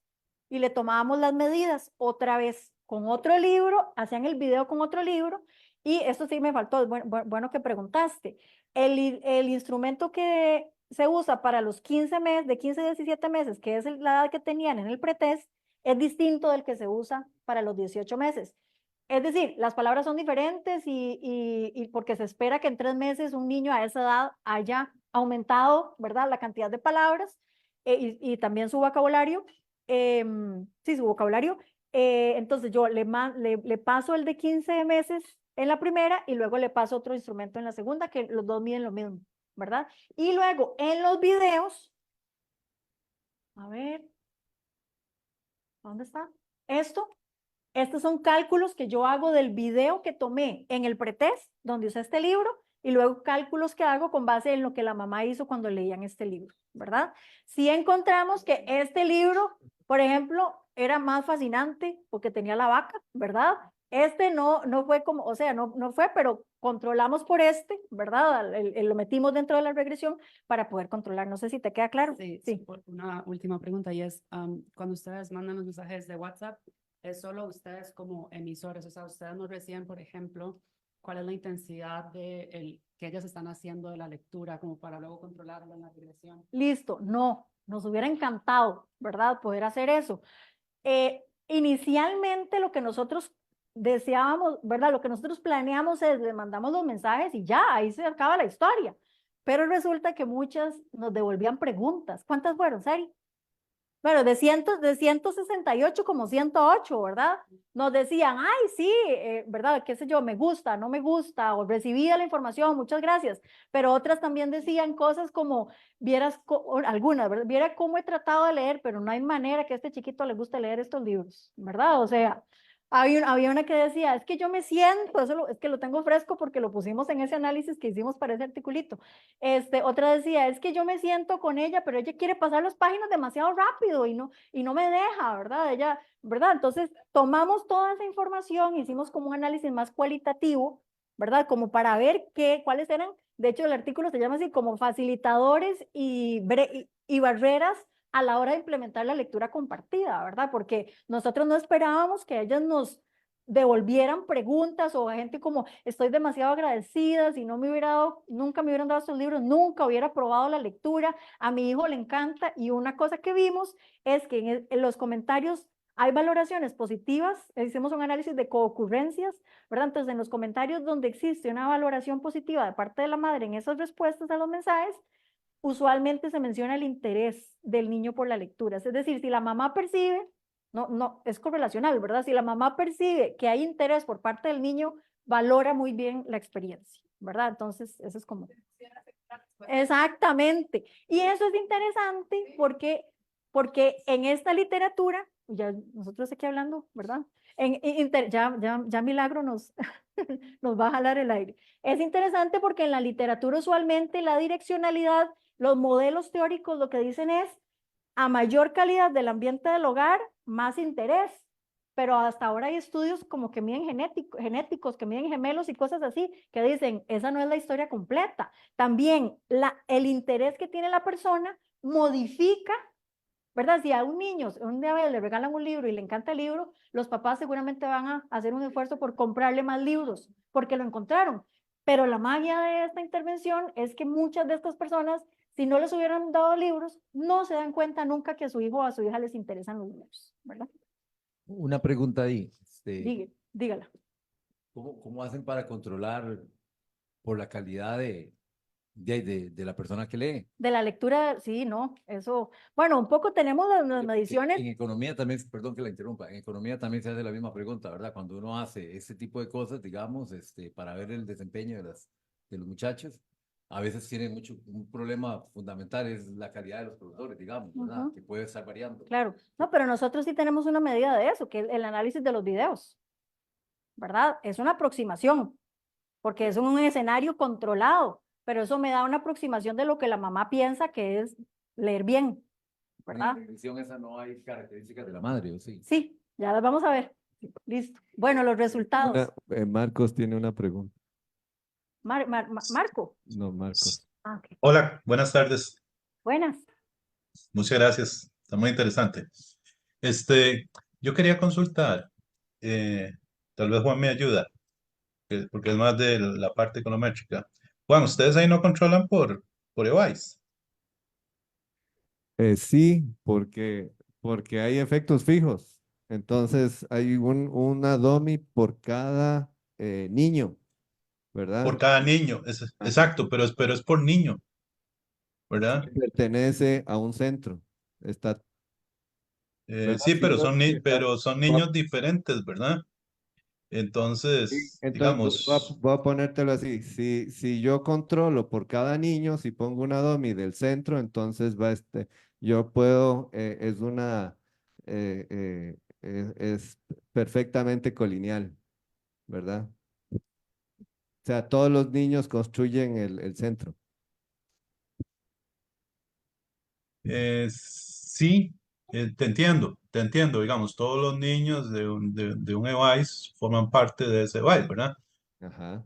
y le tomábamos las medidas otra vez con otro libro, hacían el video con otro libro, y esto sí me faltó, bueno que preguntaste. El instrumento que se usa para los 15 meses, de 15 a 17 meses, que es la edad que tenían en el pretest, es distinto del que se usa para los 18 meses. Es decir, las palabras son diferentes y porque se espera que en 3 meses un niño a esa edad haya aumentado, ¿verdad?, la cantidad de palabras y también su vocabulario. Sí, su vocabulario. Entonces yo le paso el de 15 meses en la primera y luego le paso otro instrumento en la segunda, que los dos miden lo mismo, ¿verdad? Y luego en los videos, a ver, ¿dónde está? Estos son cálculos que yo hago del video que tomé en el pretest, donde usé este libro, y luego cálculos que hago con base en lo que la mamá hizo cuando leían este libro, ¿verdad? Si encontramos que este libro, por ejemplo, era más fascinante porque tenía la vaca, ¿verdad? Este no fue como, o sea, no fue, pero controlamos por este, ¿verdad? Lo metimos dentro de la regresión para poder controlar. No sé si te queda claro. Sí, sí. Una última pregunta y es, cuando ustedes mandan los mensajes de WhatsApp, ¿es solo ustedes como emisores? O sea, ustedes nos reciben, por ejemplo, cuál es la intensidad que ellas están haciendo de la lectura como para luego controlarlo en la regresión. Listo, no, nos hubiera encantado, ¿verdad? Poder hacer eso. Inicialmente lo que nosotros deseábamos, ¿verdad? Lo que nosotros planeamos es, le mandamos los mensajes y ya, ahí se acaba la historia. Pero resulta que muchas nos devolvían preguntas. ¿Cuántas fueron, Sari? Bueno, de 168 como 108, ¿verdad? Nos decían, ay, sí, ¿verdad? ¿Qué sé yo? Me gusta, no me gusta, o recibía la información, muchas gracias. Pero otras también decían cosas como, algunas, ¿verdad? Viera cómo he tratado de leer, pero no hay manera que a este chiquito le guste leer estos libros, ¿verdad? O sea, había una que decía, es que yo me siento, es que lo tengo fresco porque lo pusimos en ese análisis que hicimos para ese articulito. Otra decía, es que yo me siento con ella, pero ella quiere pasar las páginas demasiado rápido y no me deja, ¿verdad? Ella, ¿verdad? Entonces, tomamos toda esa información, hicimos como un análisis más cualitativo, ¿verdad? Como para ver cuáles eran, de hecho el artículo se llama así, como facilitadores y barreras a la hora de implementar la lectura compartida, ¿verdad? Porque nosotros no esperábamos que ellas nos devolvieran preguntas o gente como, estoy demasiado agradecida, si no me hubiera dado, nunca me hubieran dado estos libros, nunca hubiera probado la lectura, a mi hijo le encanta, y una cosa que vimos es que en los comentarios hay valoraciones positivas, hicimos un análisis de coocurrencias, ¿verdad? Entonces en los comentarios donde existe una valoración positiva de parte de la madre en esas respuestas a los mensajes, usualmente se menciona el interés del niño por la lectura. Es decir, si la mamá percibe, no, es correlacional, ¿verdad? Si la mamá percibe que hay interés por parte del niño, valora muy bien la experiencia, ¿verdad? Entonces, eso es como... Exactamente. Y eso es interesante porque en esta literatura, ya nosotros aquí hablando, ¿verdad? Ya Milagro nos va a jalar el aire. Es interesante porque en la literatura usualmente la direccionalidad, los modelos teóricos lo que dicen es a mayor calidad del ambiente del hogar, más interés. Pero hasta ahora hay estudios como que miden genéticos, que miden gemelos y cosas así, que dicen, esa no es la historia completa. También el interés que tiene la persona modifica, ¿verdad? Si a un niño un día le regalan un libro y le encanta el libro, los papás seguramente van a hacer un esfuerzo por comprarle más libros, porque lo encontraron. Pero la magia de esta intervención es que muchas de estas personas, si no les hubieran dado libros, no se dan cuenta nunca que a su hijo o a su hija les interesan los libros, ¿verdad? Una pregunta ahí. Dígala. ¿Cómo hacen para controlar por la calidad de la persona que lee? De la lectura, sí, no, eso, bueno, un poco tenemos las mediciones. En economía también, perdón que la interrumpa, en economía también se hace la misma pregunta, ¿verdad? Cuando uno hace ese tipo de cosas, digamos, para ver el desempeño de los muchachos, a veces tiene un problema fundamental, es la calidad de los profesores, digamos, ¿verdad? Que puede estar variando. Claro, no, pero nosotros sí tenemos una medida de eso, que es el análisis de los videos, ¿verdad? Es una aproximación, porque es un escenario controlado, pero eso me da una aproximación de lo que la mamá piensa que es leer bien, ¿verdad? En la revisión esa no hay características de la madre, ¿o sí? Sí, ya las vamos a ver. Listo. Bueno, los resultados. Marcos tiene una pregunta. Marco. No, Marcos. Ah, okay. Hola, buenas tardes. Buenas. Muchas gracias. Está muy interesante. Yo quería consultar, tal vez Juan me ayuda, porque es más de la parte econométrica. Juan, ¿ustedes ahí no controlan por EWISE? Sí, porque hay efectos fijos. Entonces hay una DOMI por cada niño, ¿verdad? Por cada niño, exacto, pero es por niño, ¿verdad? Pertenece a un centro. Está, Sí, pero está- son niños diferentes, ¿verdad? Entonces, Entonces, digamos, voy a ponértelo así. Si yo controlo por cada niño, si pongo una DOMI del centro, entonces yo puedo, es perfectamente colineal, ¿verdad? O sea, todos los niños construyen el centro. sí, te entiendo, digamos, todos los niños de un EWISE forman parte de ese EWISE, ¿verdad? Ajá.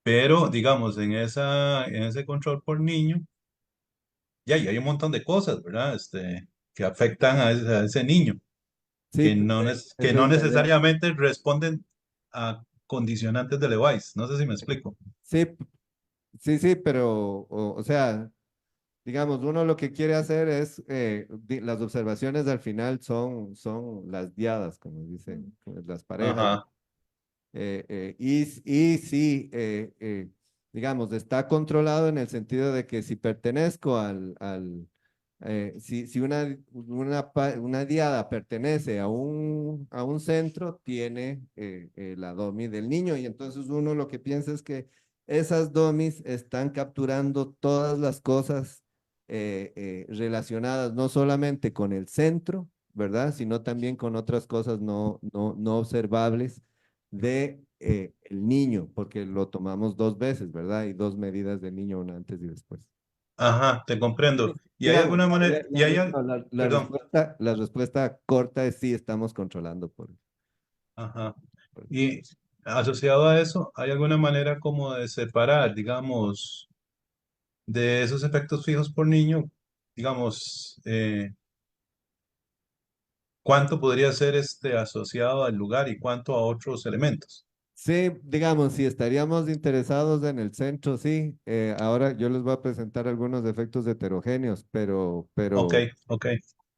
Pero, digamos, en ese control por niño, ya hay un montón de cosas, ¿verdad? Que afectan a ese niño, Sí, que no necesariamente responden a condicionantes del EWISE. No sé si me explico. sí, pero, o sea, digamos, uno lo que quiere hacer es, las observaciones al final son las diadas, como dicen las parejas. Ajá. Y sí, digamos, está controlado en el sentido de que si pertenezco si una diada pertenece a un centro, tiene la DOMI del niño, y entonces uno lo que piensa es que esas DOMIs están capturando todas las cosas relacionadas no solamente con el centro, ¿verdad? Sino también con otras cosas no observables de el niño, porque lo tomamos dos veces, ¿verdad? Y dos medidas del niño, una antes y después. Ajá, te comprendo. ¿Y hay Digamos, alguna manera? Perdón. la respuesta corta es sí, estamos controlando por. Ajá. Y asociado a eso, ¿hay alguna manera como de separar, digamos, de esos efectos fijos por niño, digamos, cuánto podría ser asociado al lugar y cuánto a otros elementos? Sí, digamos, si estaríamos interesados en el centro, sí. Ahora yo les voy a presentar algunos efectos heterogéneos, Ok, ok.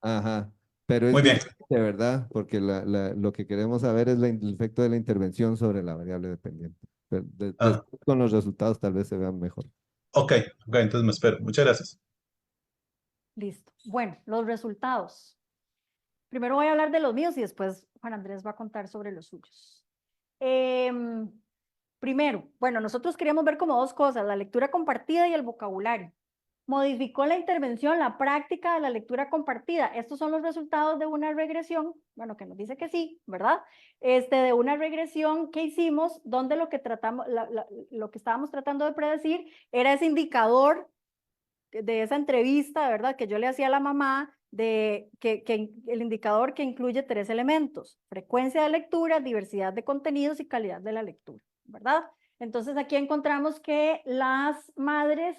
Ajá, pero es Muy bien. diferente, ¿verdad? Porque lo que queremos saber es el efecto de la intervención sobre la variable dependiente. Pero Ah, después con los resultados tal vez se vean mejor. ok, entonces me espero. Muchas gracias. Listo. Bueno, los resultados. Primero voy a hablar de los míos y después Juan Andrés va a contar sobre los suyos. Primero, bueno, nosotros queríamos ver como dos cosas, la lectura compartida y el vocabulario. Modificó la intervención, la práctica de la lectura compartida. Estos son los resultados de una regresión, bueno, que nos dice que sí, ¿verdad? De una regresión que hicimos, donde lo que tratamos, lo que estábamos tratando de predecir era ese indicador de esa entrevista, ¿verdad? Que yo le hacía a la mamá, que el indicador que incluye 3 elementos: frecuencia de lectura, diversidad de contenidos y calidad de la lectura, ¿verdad? Entonces aquí encontramos que las madres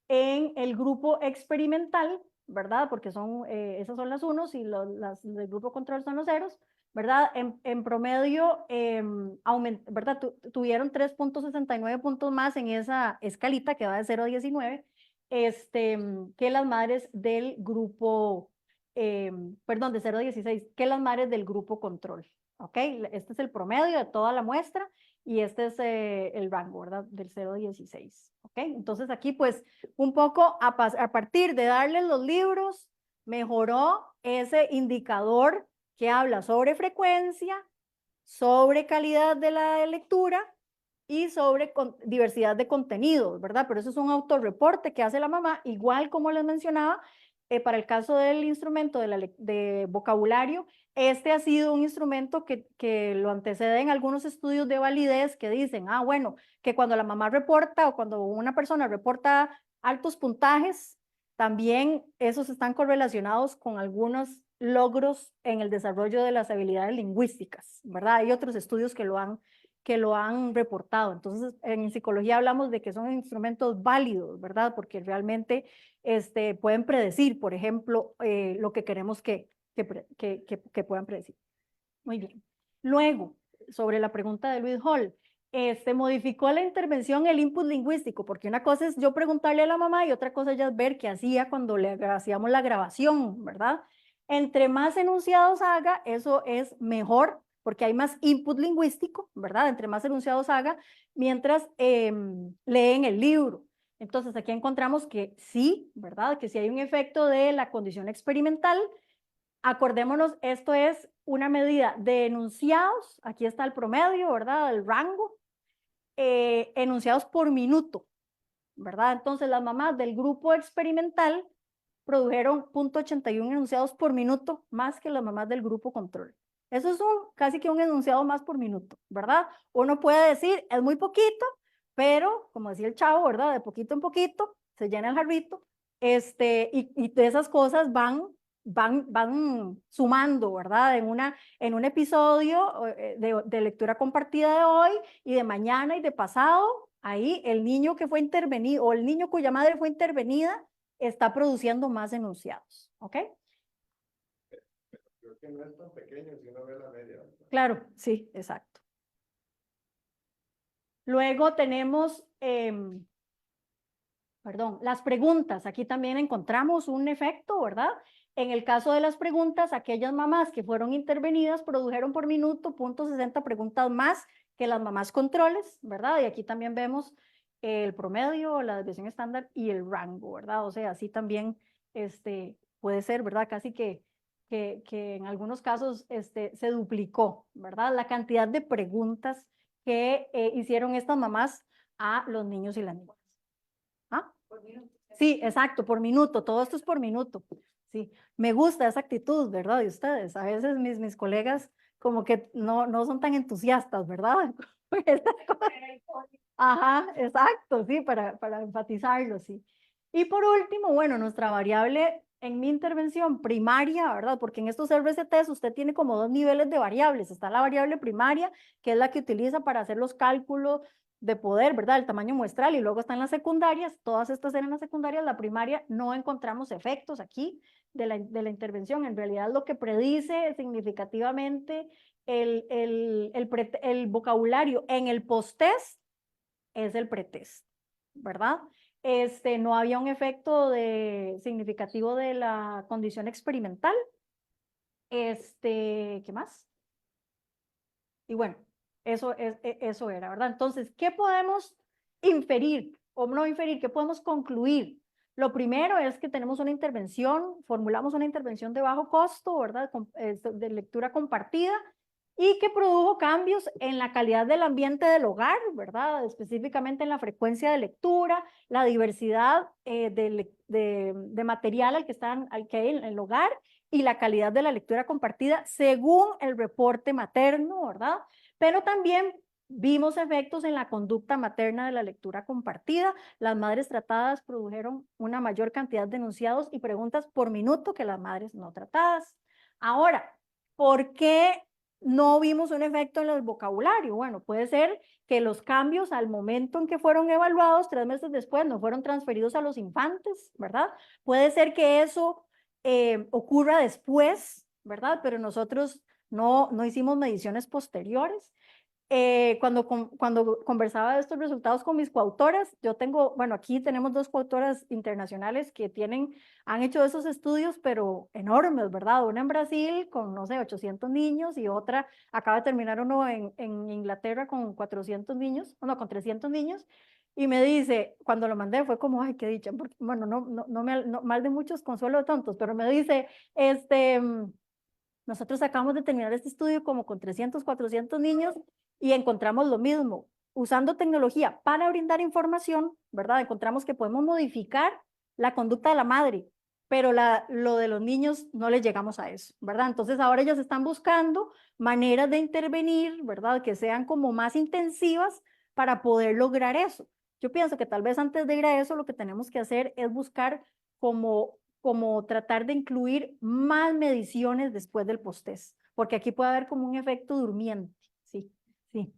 en el grupo experimental, ¿verdad? Porque esas son las unos y las del grupo control son los ceros, ¿verdad? En promedio, ¿verdad? Tuvieron 3.69 puntos más en esa escalita que va de 0 a 19, que las madres del grupo, perdón, de 0 a 16, que las madres del grupo control, ¿ok? Este es el promedio de toda la muestra y este es el rango, ¿verdad? Del 0 a 16, ¿ok? Entonces aquí, pues, un poco a partir de darles los libros, mejoró ese indicador que habla sobre frecuencia, sobre calidad de la lectura y sobre diversidad de contenidos, ¿verdad? Pero eso es un autorreporte que hace la mamá, igual como les mencionaba, para el caso del instrumento de vocabulario, este ha sido un instrumento que lo anteceden algunos estudios de validez que dicen, bueno, que cuando la mamá reporta o cuando una persona reporta altos puntajes, también esos están correlacionados con algunos logros en el desarrollo de las habilidades lingüísticas, ¿verdad? Hay otros estudios que lo han reportado. Entonces, en psicología hablamos de que son instrumentos válidos, ¿verdad? Porque realmente pueden predecir, por ejemplo, lo que queremos que puedan predecir. Muy bien. Luego, sobre la pregunta de Luis Hall, modificó la intervención el input lingüístico, porque una cosa es yo preguntarle a la mamá y otra cosa ya es ver qué hacía cuando le hacíamos la grabación, ¿verdad? Entre más enunciados haga, eso es mejor, porque hay más input lingüístico, ¿verdad? Entre más enunciados haga, mientras leen el libro. Entonces, aquí encontramos que sí, ¿verdad? Que sí hay un efecto de la condición experimental. Acordémonos, esto es una medida de enunciados, aquí está el promedio, ¿verdad? El rango, enunciados por minuto, ¿verdad? Entonces, las mamás del grupo experimental produjeron 0.81 enunciados por minuto más que las mamás del grupo control. Eso es casi que un enunciado más por minuto, ¿verdad? Uno puede decir, es muy poquito, pero, como decía el chavo, ¿verdad? De poquito en poquito, se llena el jarrito, y de esas cosas van sumando, ¿verdad? En un episodio de lectura compartida de hoy y de mañana y de pasado, ahí el niño que fue intervenido o el niño cuya madre fue intervenida está produciendo más enunciados, ¿ok? Creo que no es tan pequeño si uno ve la media. Claro, sí, exacto. Luego tenemos, perdón, las preguntas. Aquí también encontramos un efecto, ¿verdad? En el caso de las preguntas, aquellas mamás que fueron intervenidas produjeron por minuto 0.60 preguntas más que las mamás controles, ¿verdad? Y aquí también vemos el promedio, la desviación estándar y el rango, ¿verdad? O sea, así también puede ser, ¿verdad? Casi que en algunos casos se duplicó, ¿verdad? La cantidad de preguntas que hicieron estas mamás a los niños y las niñas. ¿Ah? Por minuto. Sí, exacto, por minuto, todo esto es por minuto. Sí, me gusta esa actitud, ¿verdad? De ustedes. A veces mis colegas como que no son tan entusiastas, ¿verdad? Ajá, exacto, sí, para enfatizarlo, sí. Y por último, bueno, nuestra variable en mi intervención primaria, ¿verdad? Porque en estos RCTs usted tiene como dos niveles de variables. Está la variable primaria, que es la que utiliza para hacer los cálculos de poder, ¿verdad? El tamaño muestral, y luego están las secundarias. Todas estas eran las secundarias. La primaria no encontramos efectos aquí de la intervención. En realidad lo que predice significativamente el vocabulario en el post-test es el pretest, ¿verdad? No había un efecto significativo de la condición experimental. ¿Qué más? Y bueno, eso era, ¿verdad? Entonces, ¿qué podemos inferir o no inferir? ¿Qué podemos concluir? Lo primero es que tenemos una intervención, formulamos una intervención de bajo costo, ¿verdad? De lectura compartida, y que produjo cambios en la calidad del ambiente del hogar, ¿verdad? Específicamente en la frecuencia de lectura, la diversidad de material al que hay en el hogar y la calidad de la lectura compartida según el reporte materno, ¿verdad? Pero también vimos efectos en la conducta materna de la lectura compartida. Las madres tratadas produjeron una mayor cantidad de enunciados y preguntas por minuto que las madres no tratadas. Ahora, ¿por qué no vimos un efecto en el vocabulario? Bueno, puede ser que los cambios al momento en que fueron evaluados, 3 meses después, no fueron transferidos a los infantes, ¿verdad? Puede ser que eso ocurra después, ¿verdad? Pero nosotros no hicimos mediciones posteriores. Cuando conversaba de estos resultados con mis coautoras, yo tengo, bueno, aquí tenemos 2 coautoras internacionales que han hecho esos estudios, pero enormes, ¿verdad? Una en Brasil con, no sé, 800 niños y otra, acaba de terminar uno en Inglaterra con 400 niños, no, con 300 niños, y me dice, cuando lo mandé fue como, ay, qué dicha, porque, bueno, no mal de muchos, consuelo de tontos, pero me dice, nosotros acabamos de terminar este estudio como con 300, 400 niños y encontramos lo mismo. Usando tecnología para brindar información, ¿verdad? Encontramos que podemos modificar la conducta de la madre, pero lo de los niños no les llegamos a eso, ¿verdad? Entonces ahora ellos están buscando maneras de intervenir, ¿verdad? Que sean como más intensivas para poder lograr eso. Yo pienso que tal vez antes de ir a eso lo que tenemos que hacer es buscar como tratar de incluir más mediciones después del post-test, porque aquí puede haber como un efecto durmiente, sí, sí,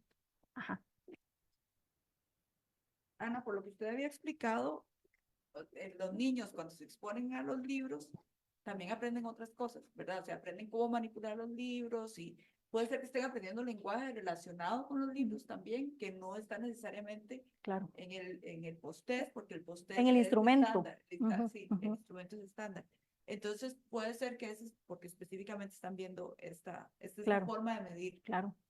ajá. Ana, por lo que usted había explicado, los niños cuando se exponen a los libros también aprenden otras cosas, ¿verdad? O sea, aprenden cómo manipular los libros y puede ser que estén aprendiendo lenguaje relacionado con los libros también, que no está necesariamente claro. en el post-test, porque el post-test en el es instrumento. estándar, sí, el instrumento es estándar. Entonces puede ser que eso es porque específicamente están viendo esta es la forma de medir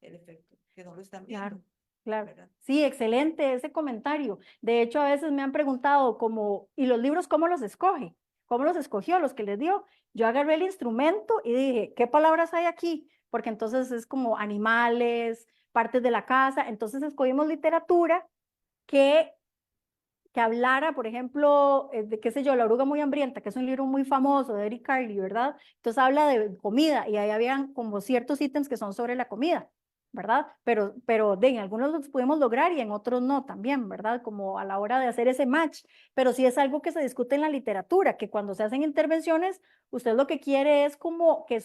el efecto, que no lo están viendo. Claro. Sí, excelente ese comentario. De hecho, a veces me han preguntado como, ¿y los libros cómo los escoge? ¿Cómo los escogió, los que les dio? Yo agarré el instrumento y dije, ¿qué palabras hay aquí? Porque entonces es como animales, partes de la casa. Entonces escogimos literatura que hablara, por ejemplo, de qué sé yo, La oruga muy hambrienta, que es un libro muy famoso de Eric Carle, ¿verdad? Entonces habla de comida y ahí habían como ciertos ítems que son sobre la comida, ¿verdad? Pero en algunos los pudimos lograr y en otros no también, ¿verdad? Como a la hora de hacer ese match, pero sí es algo que se discute en la literatura, que cuando se hacen intervenciones, usted lo que quiere es como que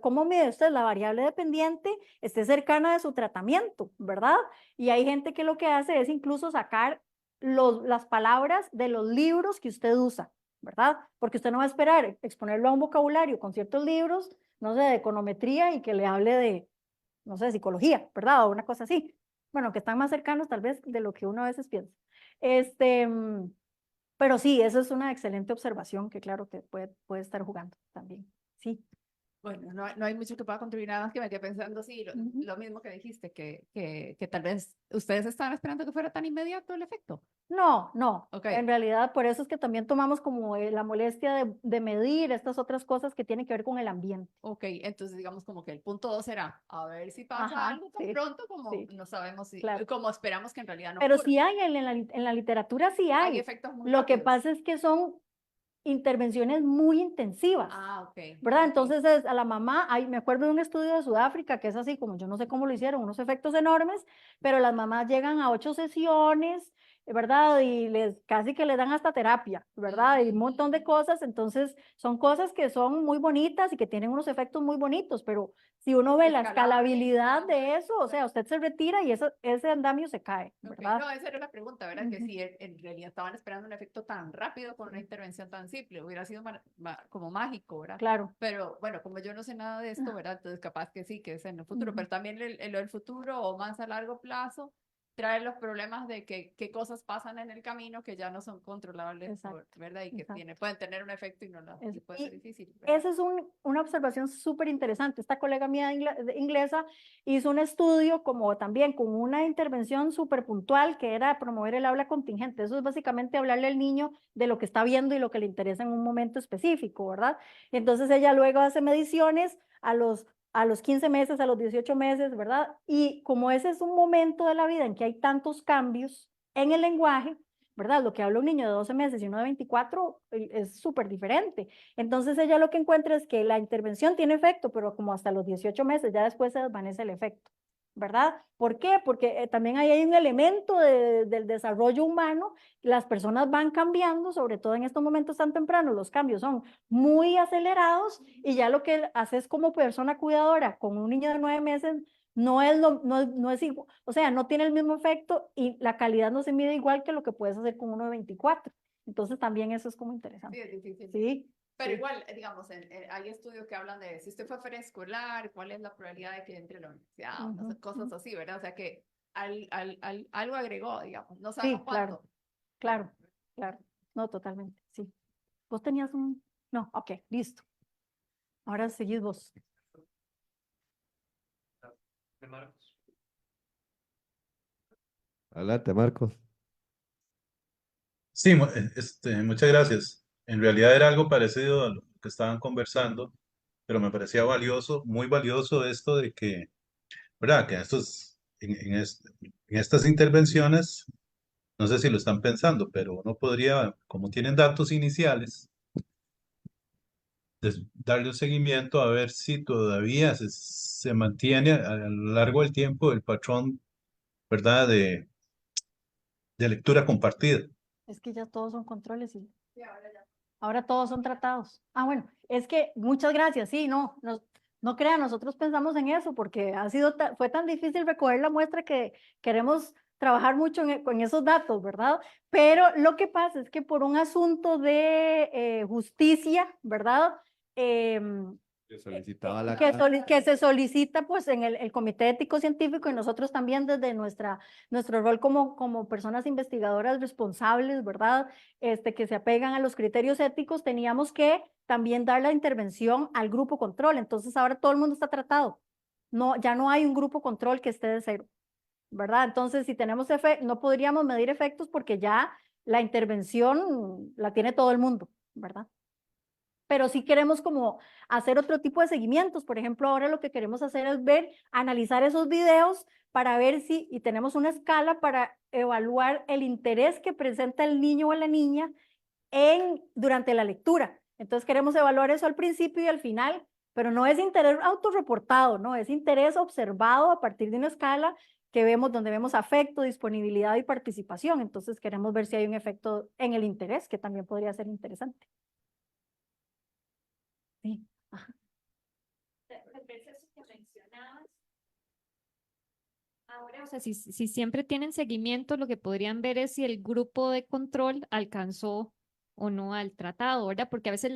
cómo mide usted la variable dependiente esté cercana de su tratamiento, ¿verdad? Y hay gente que lo que hace es incluso sacar las palabras de los libros que usted usa, ¿verdad? Porque usted no va a esperar exponerlo a un vocabulario con ciertos libros, no sé, de econometría y que le hable de, no sé, psicología, ¿verdad? O una cosa así. Bueno, que están más cercanos tal vez de lo que uno a veces piensa. Pero sí, eso es una excelente observación que claro que puede estar jugando también. Sí. Bueno, no hay mucho que pueda contribuir, nada más que me quedé pensando, sí, lo mismo que dijiste, que tal vez ustedes estaban esperando que fuera tan inmediato el efecto. No, Okay. En realidad por eso es que también tomamos como la molestia de medir estas otras cosas que tienen que ver con el ambiente. Ok, entonces digamos como que el punto 2 será, a ver si pasa algo tan pronto como no sabemos si, como esperamos que en realidad no Pero ocurra. sí hay, en la literatura sí hay. Efectos muy Lo que rápidos. pasa es que son intervenciones muy intensivas. ¿Verdad? Entonces a la mamá, me acuerdo de un estudio de Sudáfrica que es así, como yo no sé cómo lo hicieron, unos efectos enormes, pero las mamás llegan a 8 sesiones, ¿verdad? Y casi que les dan hasta terapia, ¿verdad? Y un montón de cosas, entonces son cosas que son muy bonitas y que tienen unos efectos muy bonitos, pero si uno ve la escalabilidad de eso, o sea, usted se retira y ese andamio se cae, ¿verdad? No, esa era la pregunta, ¿verdad? Que si en realidad estaban esperando un efecto tan rápido con una intervención tan simple, hubiera sido como mágico, ¿verdad? Claro. Pero bueno, como yo no sé nada de esto, ¿verdad? Entonces capaz que sí, que es en el futuro, pero también lo del futuro o más a largo plazo trae los problemas de qué cosas pasan en el camino que ya no son controlables, ¿verdad? Y que pueden tener un efecto y puede ser difícil, ¿verdad? Esa es una observación súper interesante. Esta colega mía inglesa hizo un estudio como también con una intervención súper puntual que era promover el habla contingente. Eso es básicamente hablarle al niño de lo que está viendo y lo que le interesa en un momento específico, ¿verdad? Entonces ella luego hace mediciones a los 15 meses, a los 18 meses, ¿verdad? Y como ese es un momento de la vida en que hay tantos cambios en el lenguaje, ¿verdad? Lo que habla un niño de 12 meses y uno de 24 es súper diferente. Entonces ella lo que encuentra es que la intervención tiene efecto, pero como hasta los 18 meses, ya después se desvanece el efecto, ¿verdad? ¿Por qué? Porque también ahí hay un elemento del desarrollo humano, las personas van cambiando, sobre todo en estos momentos tan tempranos, los cambios son muy acelerados y ya lo que haces como persona cuidadora con un niño de 9 meses no es igual, o sea, no tiene el mismo efecto y la calidad no se mide igual que lo que puedes hacer con uno de 24. Entonces también eso es como interesante. Sí, es difícil. Sí. Pero Sí. igual, digamos, hay estudios que hablan de si usted fue preescolar, cuál es la probabilidad de que entre a la universidad, no sé, Ujú, cosas ujú. así, ¿verdad? O sea que algo agregó, digamos, no Sí, sabemos claro, cuánto. claro, claro. No, totalmente, sí. ¿Vos tenías un...? No, ok, listo. Ahora seguís vos. Adelante, Marcos. Sí, muchas gracias. En realidad era algo parecido a lo que estaban conversando, pero me parecía valioso, muy valioso esto de que, ¿verdad? Que en estas intervenciones, no sé si lo están pensando, pero uno podría, como tienen datos iniciales, darle un seguimiento a ver si todavía se mantiene a lo largo del tiempo el patrón, ¿verdad? De lectura compartida. Es que ya todos son controles y ahora todos son tratados. Ah, bueno, es que muchas gracias. Sí, no crean, nosotros pensamos en eso porque fue tan difícil recoger la muestra que queremos trabajar mucho con esos datos, ¿verdad? Pero lo que pasa es que por un asunto de justicia, ¿verdad? Que solicitaba la Que se solicita pues en el Comité Ético Científico y nosotros también desde nuestro rol como personas investigadoras responsables, ¿verdad? Que se apegan a los criterios éticos, teníamos que también dar la intervención al grupo control. Entonces ahora todo el mundo está tratado. No, ya no hay un grupo control que esté de cero, ¿verdad? Entonces si tenemos no podríamos medir efectos porque ya la intervención la tiene todo el mundo, ¿verdad? Pero sí queremos como hacer otro tipo de seguimientos. Por ejemplo, ahora lo que queremos hacer es analizar esos videos para ver y tenemos una escala para evaluar el interés que presenta el niño o la niña durante la lectura. Entonces queremos evaluar eso al principio y al final, pero no es interés autorreportado, no, es interés observado a partir de una escala donde vemos afecto, disponibilidad y participación. Entonces queremos ver si hay un efecto en el interés, que también podría ser interesante. Sí. Tal vez eso que mencionabas. Ahora, o sea, si siempre tienen seguimiento, lo que podrían ver es si el grupo de control alcanzó o no al tratado, ¿verdad? Porque a veces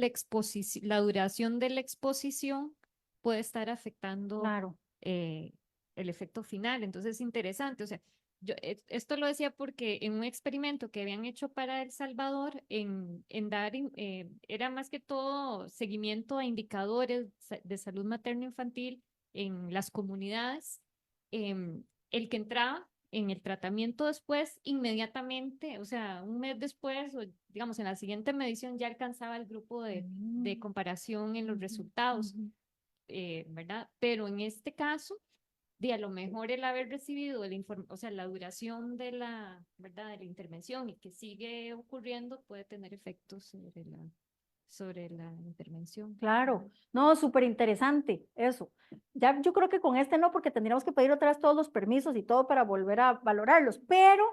la duración de la exposición puede estar afectando Claro. el efecto final. Entonces es interesante. O sea, esto lo decía porque en un experimento que habían hecho para El Salvador, era más que todo seguimiento a indicadores de salud materno-infantil en las comunidades. El que entraba en el tratamiento después, inmediatamente, o sea, un mes después, o digamos, en la siguiente medición ya alcanzaba el grupo de comparación en los resultados, ¿verdad? Pero en este caso, a lo mejor el haber recibido o sea, la duración de ¿verdad? De la intervención y que sigue ocurriendo puede tener efectos sobre la intervención. Claro, no, súper interesante eso. Ya yo creo que con no, porque tendríamos que pedir otra vez todos los permisos y todo para volver a valorarlos, pero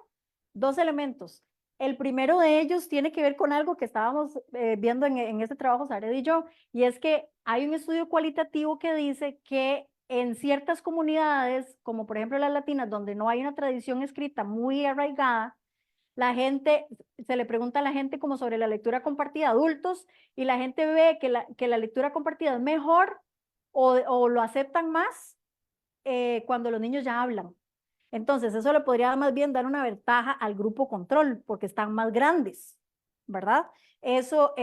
2 elementos. El primero de ellos tiene que ver con algo que estábamos viendo en este trabajo, Sared y yo, y es que hay un estudio cualitativo que dice que en ciertas comunidades, como por ejemplo las latinas, donde no hay una tradición escrita muy arraigada, se le pregunta a la gente como sobre la lectura compartida a adultos y la gente ve que la lectura compartida es mejor o lo aceptan más cuando los niños ya hablan. Entonces, eso le podría más bien dar una ventaja al grupo control porque están más grandes, ¿verdad? Eso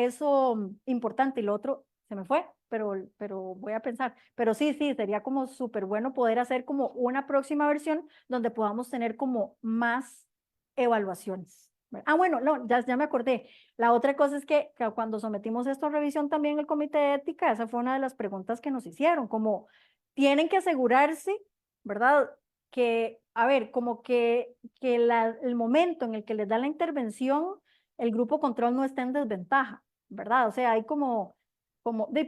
importante. Y lo otro se me fue, pero voy a pensar. Pero sí, sería como súper bueno poder hacer como una próxima versión donde podamos tener como más evaluaciones. Ah, bueno, no, ya me acordé. La otra cosa es que cuando sometimos esto a revisión también el comité de ética, esa fue una de las preguntas que nos hicieron, como tienen que asegurarse, ¿verdad? Que, a ver, como que el momento en el que les da la intervención, el grupo control no está en desventaja, ¿verdad? O sea, hay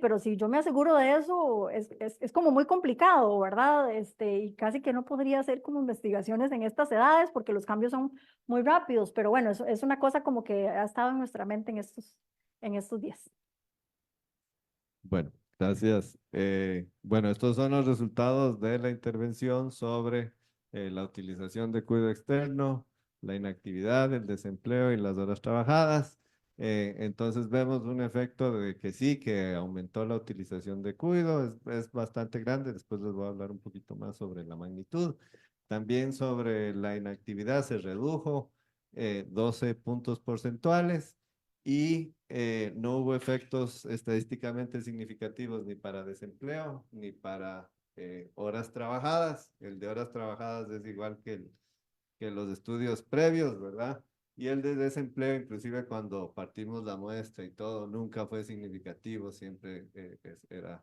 pero si yo me aseguro de eso, es como muy complicado, ¿verdad? Y casi que no podría hacer como investigaciones en estas edades porque los cambios son muy rápidos, pero bueno, es una cosa como que ha estado en nuestra mente en estos días. Bueno, gracias. Bueno, estos son los resultados de la intervención sobre la utilización de cuidado externo, la inactividad, el desempleo y las horas trabajadas. Entonces vemos un efecto de que sí, que aumentó la utilización de cuido, es bastante grande. Después les voy a hablar un poquito más sobre la magnitud. También sobre la inactividad se redujo 12 puntos porcentuales y no hubo efectos estadísticamente significativos ni para desempleo ni para horas trabajadas. El de horas trabajadas es igual que los estudios previos, ¿verdad? Y el de desempleo, inclusive cuando partimos la muestra y todo, nunca fue significativo, siempre era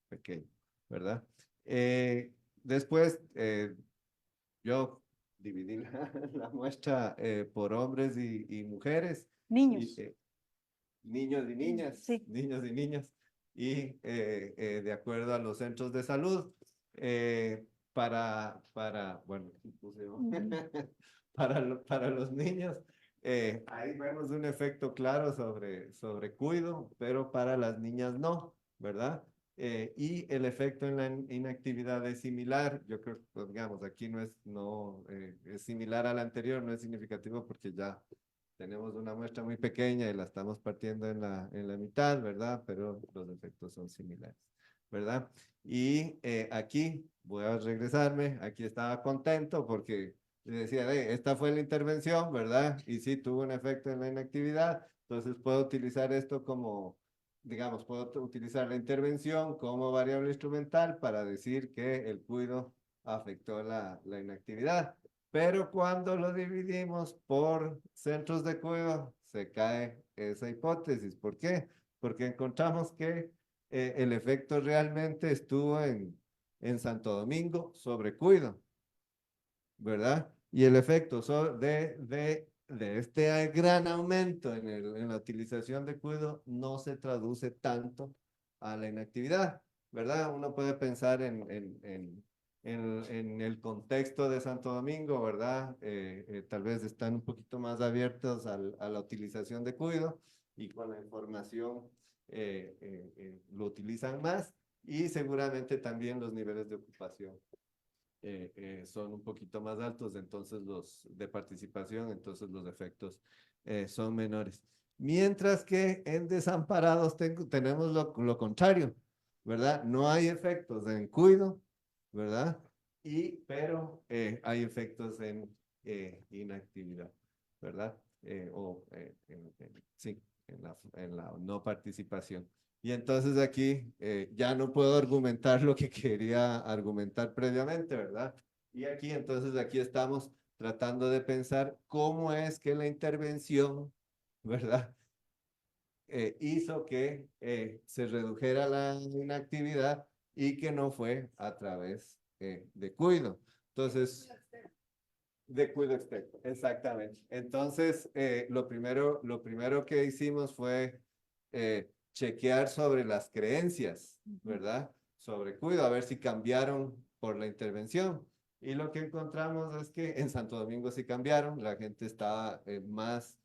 pequeño, ¿verdad? Después, yo dividí la muestra por hombres y mujeres. Niños. Niños y niñas, Sí. niños y niñas, y de acuerdo a los centros de salud, bueno, aquí puse yo. Para los niños, ahí vemos un efecto claro sobre cuido, pero para las niñas no, ¿verdad? Y el efecto en la inactividad es similar. Yo creo, pues, digamos, aquí es similar al anterior, no es significativo porque ya tenemos una muestra muy pequeña y la estamos partiendo en la mitad, ¿verdad? Pero los efectos son similares, ¿verdad? Y aquí voy a regresarme, aquí estaba contento porque decía, esta fue la intervención, ¿verdad? Y sí tuvo un efecto en la inactividad, entonces puedo utilizar esto como, digamos, puedo utilizar la intervención como variable instrumental para decir que el cuido afectó la inactividad. Pero cuando lo dividimos por centros de cuidado, se cae esa hipótesis. ¿Por qué? Porque encontramos que el efecto realmente estuvo en Santo Domingo sobre cuidado, ¿verdad? Y el efecto de este gran aumento en la utilización de cuidado no se traduce tanto a la inactividad, ¿verdad? Uno puede pensar en el contexto de Santo Domingo, ¿verdad? Tal vez están un poquito más abiertos a la utilización de cuido y con la información lo utilizan más y seguramente también los niveles de ocupación son un poquito más altos, entonces de participación, entonces los efectos son menores. Mientras que en desamparados tenemos lo contrario, ¿verdad? No hay efectos en cuido, ¿verdad? Pero hay efectos en inactividad, ¿verdad? Sí, en la no participación. Y entonces aquí ya no puedo argumentar lo que quería argumentar previamente, ¿verdad? Y aquí estamos tratando de pensar cómo es que la intervención, ¿verdad? Hizo que se redujera la inactividad y que no fue a través de cuido. Entonces, de cuido externo, exactamente. Entonces, lo primero que hicimos fue chequear sobre las creencias, ¿verdad? Sobre cuido, a ver si cambiaron por la intervención. Y lo que encontramos es que en Santo Domingo sí cambiaron, la gente estaba más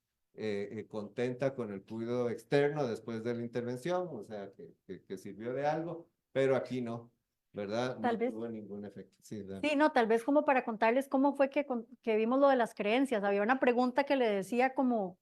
contenta con el cuidado externo después de la intervención, o sea, que sirvió de algo, pero aquí no, ¿verdad? Tal no vez. tuvo ningún efecto. Sí, Sí, no, tal vez como para contarles cómo fue que vimos lo de las creencias. Había una pregunta que le decía como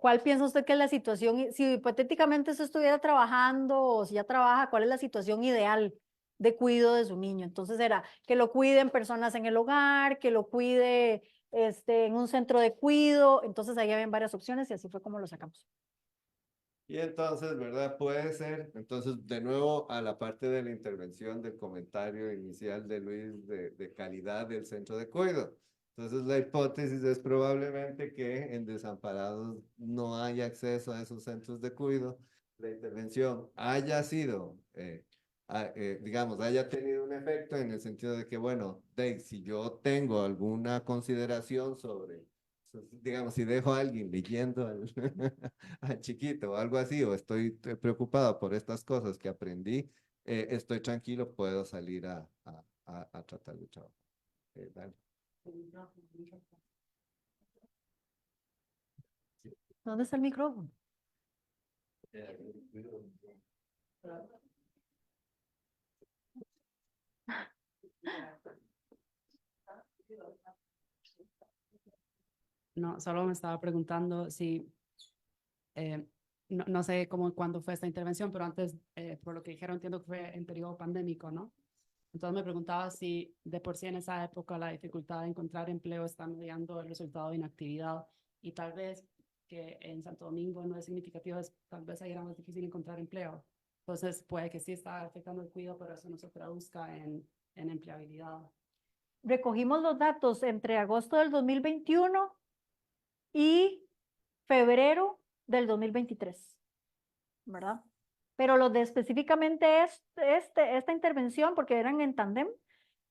¿cuál piensa usted que es la situación? Si hipotéticamente usted estuviera trabajando o si ya trabaja, ¿cuál es la situación ideal de cuidado de su niño? Entonces era que lo cuiden personas en el hogar, que lo cuide en un centro de cuidado. Entonces ahí habían varias opciones y así fue como lo sacamos. Y entonces, ¿verdad? Puede ser, entonces, de nuevo a la parte de la intervención del comentario inicial de Luis de calidad del centro de cuidado. Entonces, la hipótesis es probablemente que en desamparados no haya acceso a esos centros de cuidado. La intervención haya sido, digamos, haya tenido un efecto en el sentido de que, bueno, si yo tengo alguna consideración sobre digamos, si dejo a alguien leyendo al chiquito o algo así, o estoy preocupado por estas cosas que aprendí, estoy tranquilo, puedo salir a tratar de trabajar. Dale. ¿Dónde está el micrófono? No, solo me estaba preguntando si, no sé cuándo fue esta intervención, pero antes, por lo que dijeron, entiendo que fue en periodo pandémico, ¿no? Entonces me preguntaba si de por sí en esa época la dificultad de encontrar empleo está mediando el resultado de inactividad y tal vez que en Santo Domingo no es significativo, tal vez ahí era más difícil encontrar empleo. Entonces puede que sí está afectando el cuidado, pero eso no se traduzca en empleabilidad. Recogimos los datos entre agosto del 2021 y febrero del 2023, ¿verdad? Pero los de específicamente esta intervención, porque eran en tándem,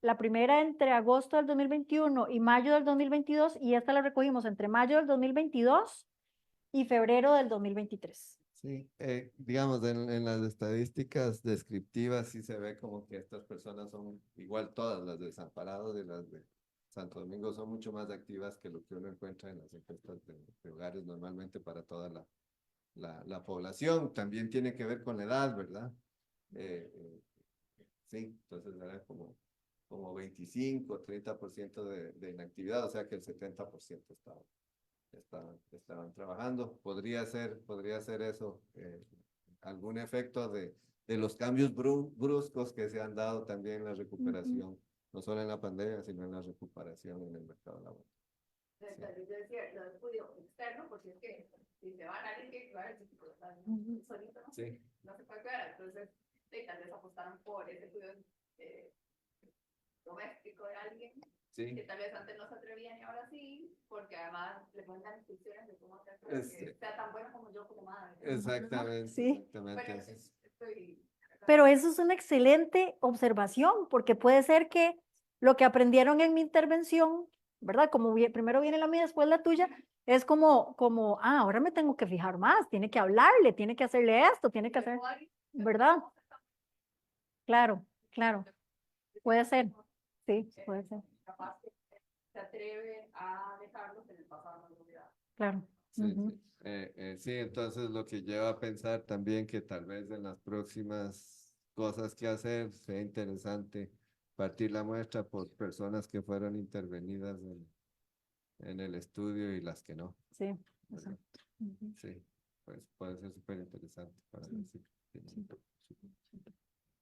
la primera entre agosto del 2021 y mayo del 2022, y esta la recogimos entre mayo del 2022 y febrero del 2023. Sí, digamos, en las estadísticas descriptivas sí se ve como que estas personas son igual todas las de Desamparados y las de Santo Domingo son mucho más activas que lo que uno encuentra en las encuestas de hogares normalmente para toda la población. También tiene que ver con la edad, ¿verdad? Sí, entonces era como 25, 30% de inactividad, o sea que el 70% estaban trabajando. Podría ser eso, algún efecto de los cambios bruscos que se han dado también en la recuperación, no solo en la pandemia, sino en la recuperación en el mercado laboral. Yo decía, lo del estudio externo, porque es que si se van a alguien que claro, solito, ¿no? Sí. No se puede quedar, entonces tal vez apostaron por ese estudio doméstico de alguien que tal vez antes no se atrevían y ahora sí, porque además le ponen las instrucciones de cómo hacer que sea tan bueno como yo como madre. Exactamente, Sí. exactamente. Pero eso es una excelente observación, porque puede ser que lo que aprendieron en mi intervención, ¿verdad? Como primero viene la mía, después la tuya, es como, ahora me tengo que fijar más, tiene que hablarle, tiene que hacerle esto, tiene que hacer, ¿verdad? Claro, claro. Puede ser, sí, puede ser. Capaz que se atreve a dejarlos en el pasado, en realidad. Claro. Sí, sí, entonces lo que lleva a pensar también que tal vez en las próximas cosas que hacer sea interesante partir la muestra por personas que fueron intervenidas en el estudio y las que no. Sí, ¿verdad? exacto. Sí, pues puede ser súper interesante para decir.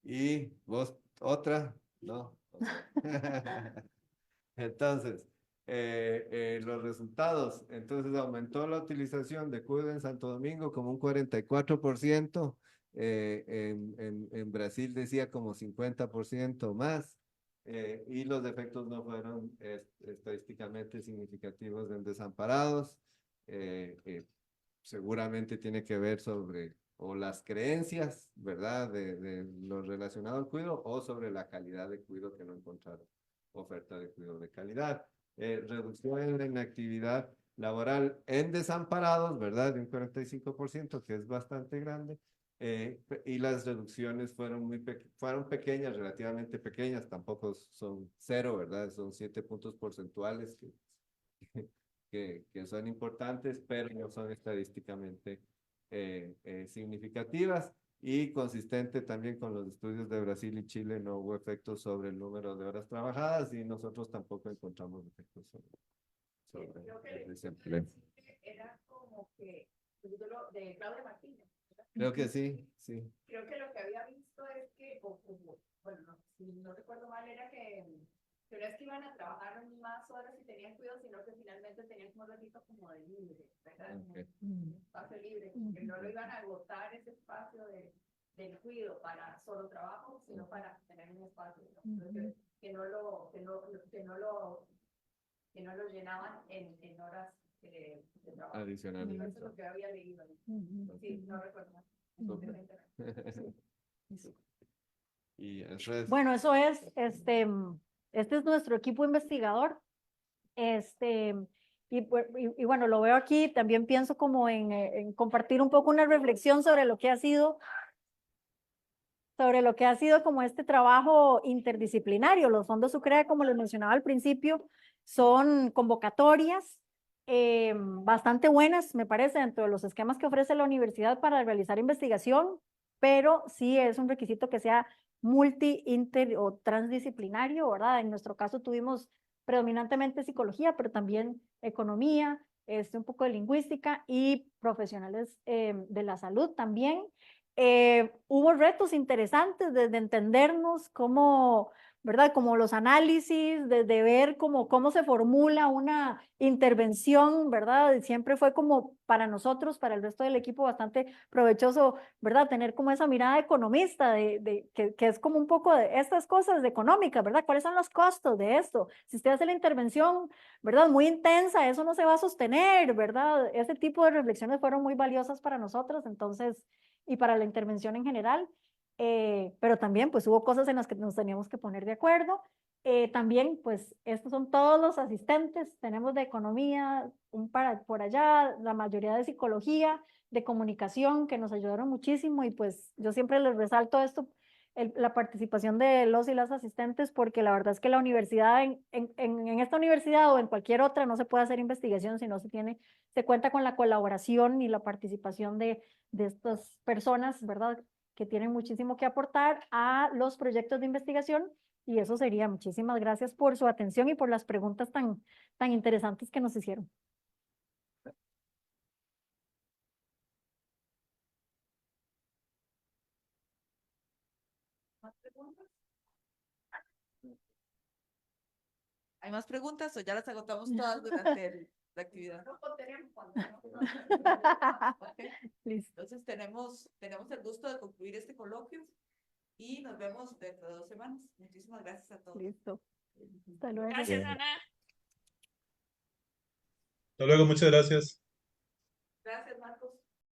¿Y vos otra? No. Entonces, los resultados. Entonces, aumentó la utilización de cuido en Santo Domingo como un 44%. En Brasil decía como 50% más. Y los defectos no fueron estadísticamente significativos en Desamparados. Seguramente tiene que ver sobre o las creencias, ¿verdad? De lo relacionado al cuidado o sobre la calidad de cuidado que no encontraron oferta de cuidado de calidad. Reducción en la inactividad laboral en Desamparados, ¿verdad? De un 45%, que es bastante grande. Y las reducciones fueron pequeñas, relativamente pequeñas, tampoco son cero, ¿verdad? Son 7 puntos porcentuales que son importantes, pero no son estadísticamente significativas. Y consistente también con los estudios de Brasil y Chile, no hubo efectos sobre el número de horas trabajadas y nosotros tampoco encontramos efectos sobre el desempleo. Era como que el título de Claudia Martínez. Creo que sí, sí. Creo que lo que había visto es que, bueno, si no recuerdo mal, era que no es que iban a trabajar más horas y tenían cuidado, sino que finalmente tenían como un ratito como de libre, ¿verdad? Okay. Un espacio libre, que no lo iban a agotar ese espacio del cuidado para solo trabajo, sino para tener un espacio, ¿no? Entonces, que no lo llenaban en horas de trabajo. Adicionales. Eso es lo que había leído. Sí, no recuerdo más. Y eso es. Bueno, eso es, este es nuestro equipo investigador. Y bueno, lo veo aquí, también pienso como en compartir un poco una reflexión sobre lo que ha sido como este trabajo interdisciplinario. Los fondos UCREA, como les mencionaba al principio, son convocatorias bastante buenas, me parece, dentro de los esquemas que ofrece la universidad para realizar investigación, pero sí es un requisito que sea multi, inter o transdisciplinario, ¿verdad? En nuestro caso tuvimos predominantemente psicología, pero también economía, un poco de lingüística y profesionales de la salud también. Hubo retos interesantes desde entendernos cómo, ¿verdad? Como los análisis, desde ver cómo se formula una intervención, ¿verdad? Siempre fue como para nosotros, para el resto del equipo, bastante provechoso, ¿verdad? Tener como esa mirada economista, que es como un poco de estas cosas de económicas, ¿verdad? ¿Cuáles son los costos de esto? Si usted hace la intervención, ¿verdad? Muy intensa, eso no se va a sostener, ¿verdad? Ese tipo de reflexiones fueron muy valiosas para nosotros, entonces, y para la intervención en general. Pero también pues hubo cosas en las que nos teníamos que poner de acuerdo. También pues estos son todos los asistentes, tenemos de economía, por allá, la mayoría de psicología, de comunicación, que nos ayudaron muchísimo y pues yo siempre les resalto esto, la participación de los y las asistentes, porque la verdad es que la universidad, en esta universidad o en cualquier otra, no se puede hacer investigación si no se cuenta con la colaboración y la participación de estas personas, ¿verdad? Que tienen muchísimo que aportar a los proyectos de investigación. Y eso sería. Muchísimas gracias por su atención y por las preguntas tan interesantes que nos hicieron. ¿Más preguntas? ¿Hay más preguntas o ya las agotamos todas durante la actividad? Okay. Listo. Entonces tenemos el gusto de concluir este coloquio y nos vemos dentro de 2 semanas. Muchísimas gracias a todos. Listo. Hasta luego. Gracias, Ana. Hasta luego, muchas gracias.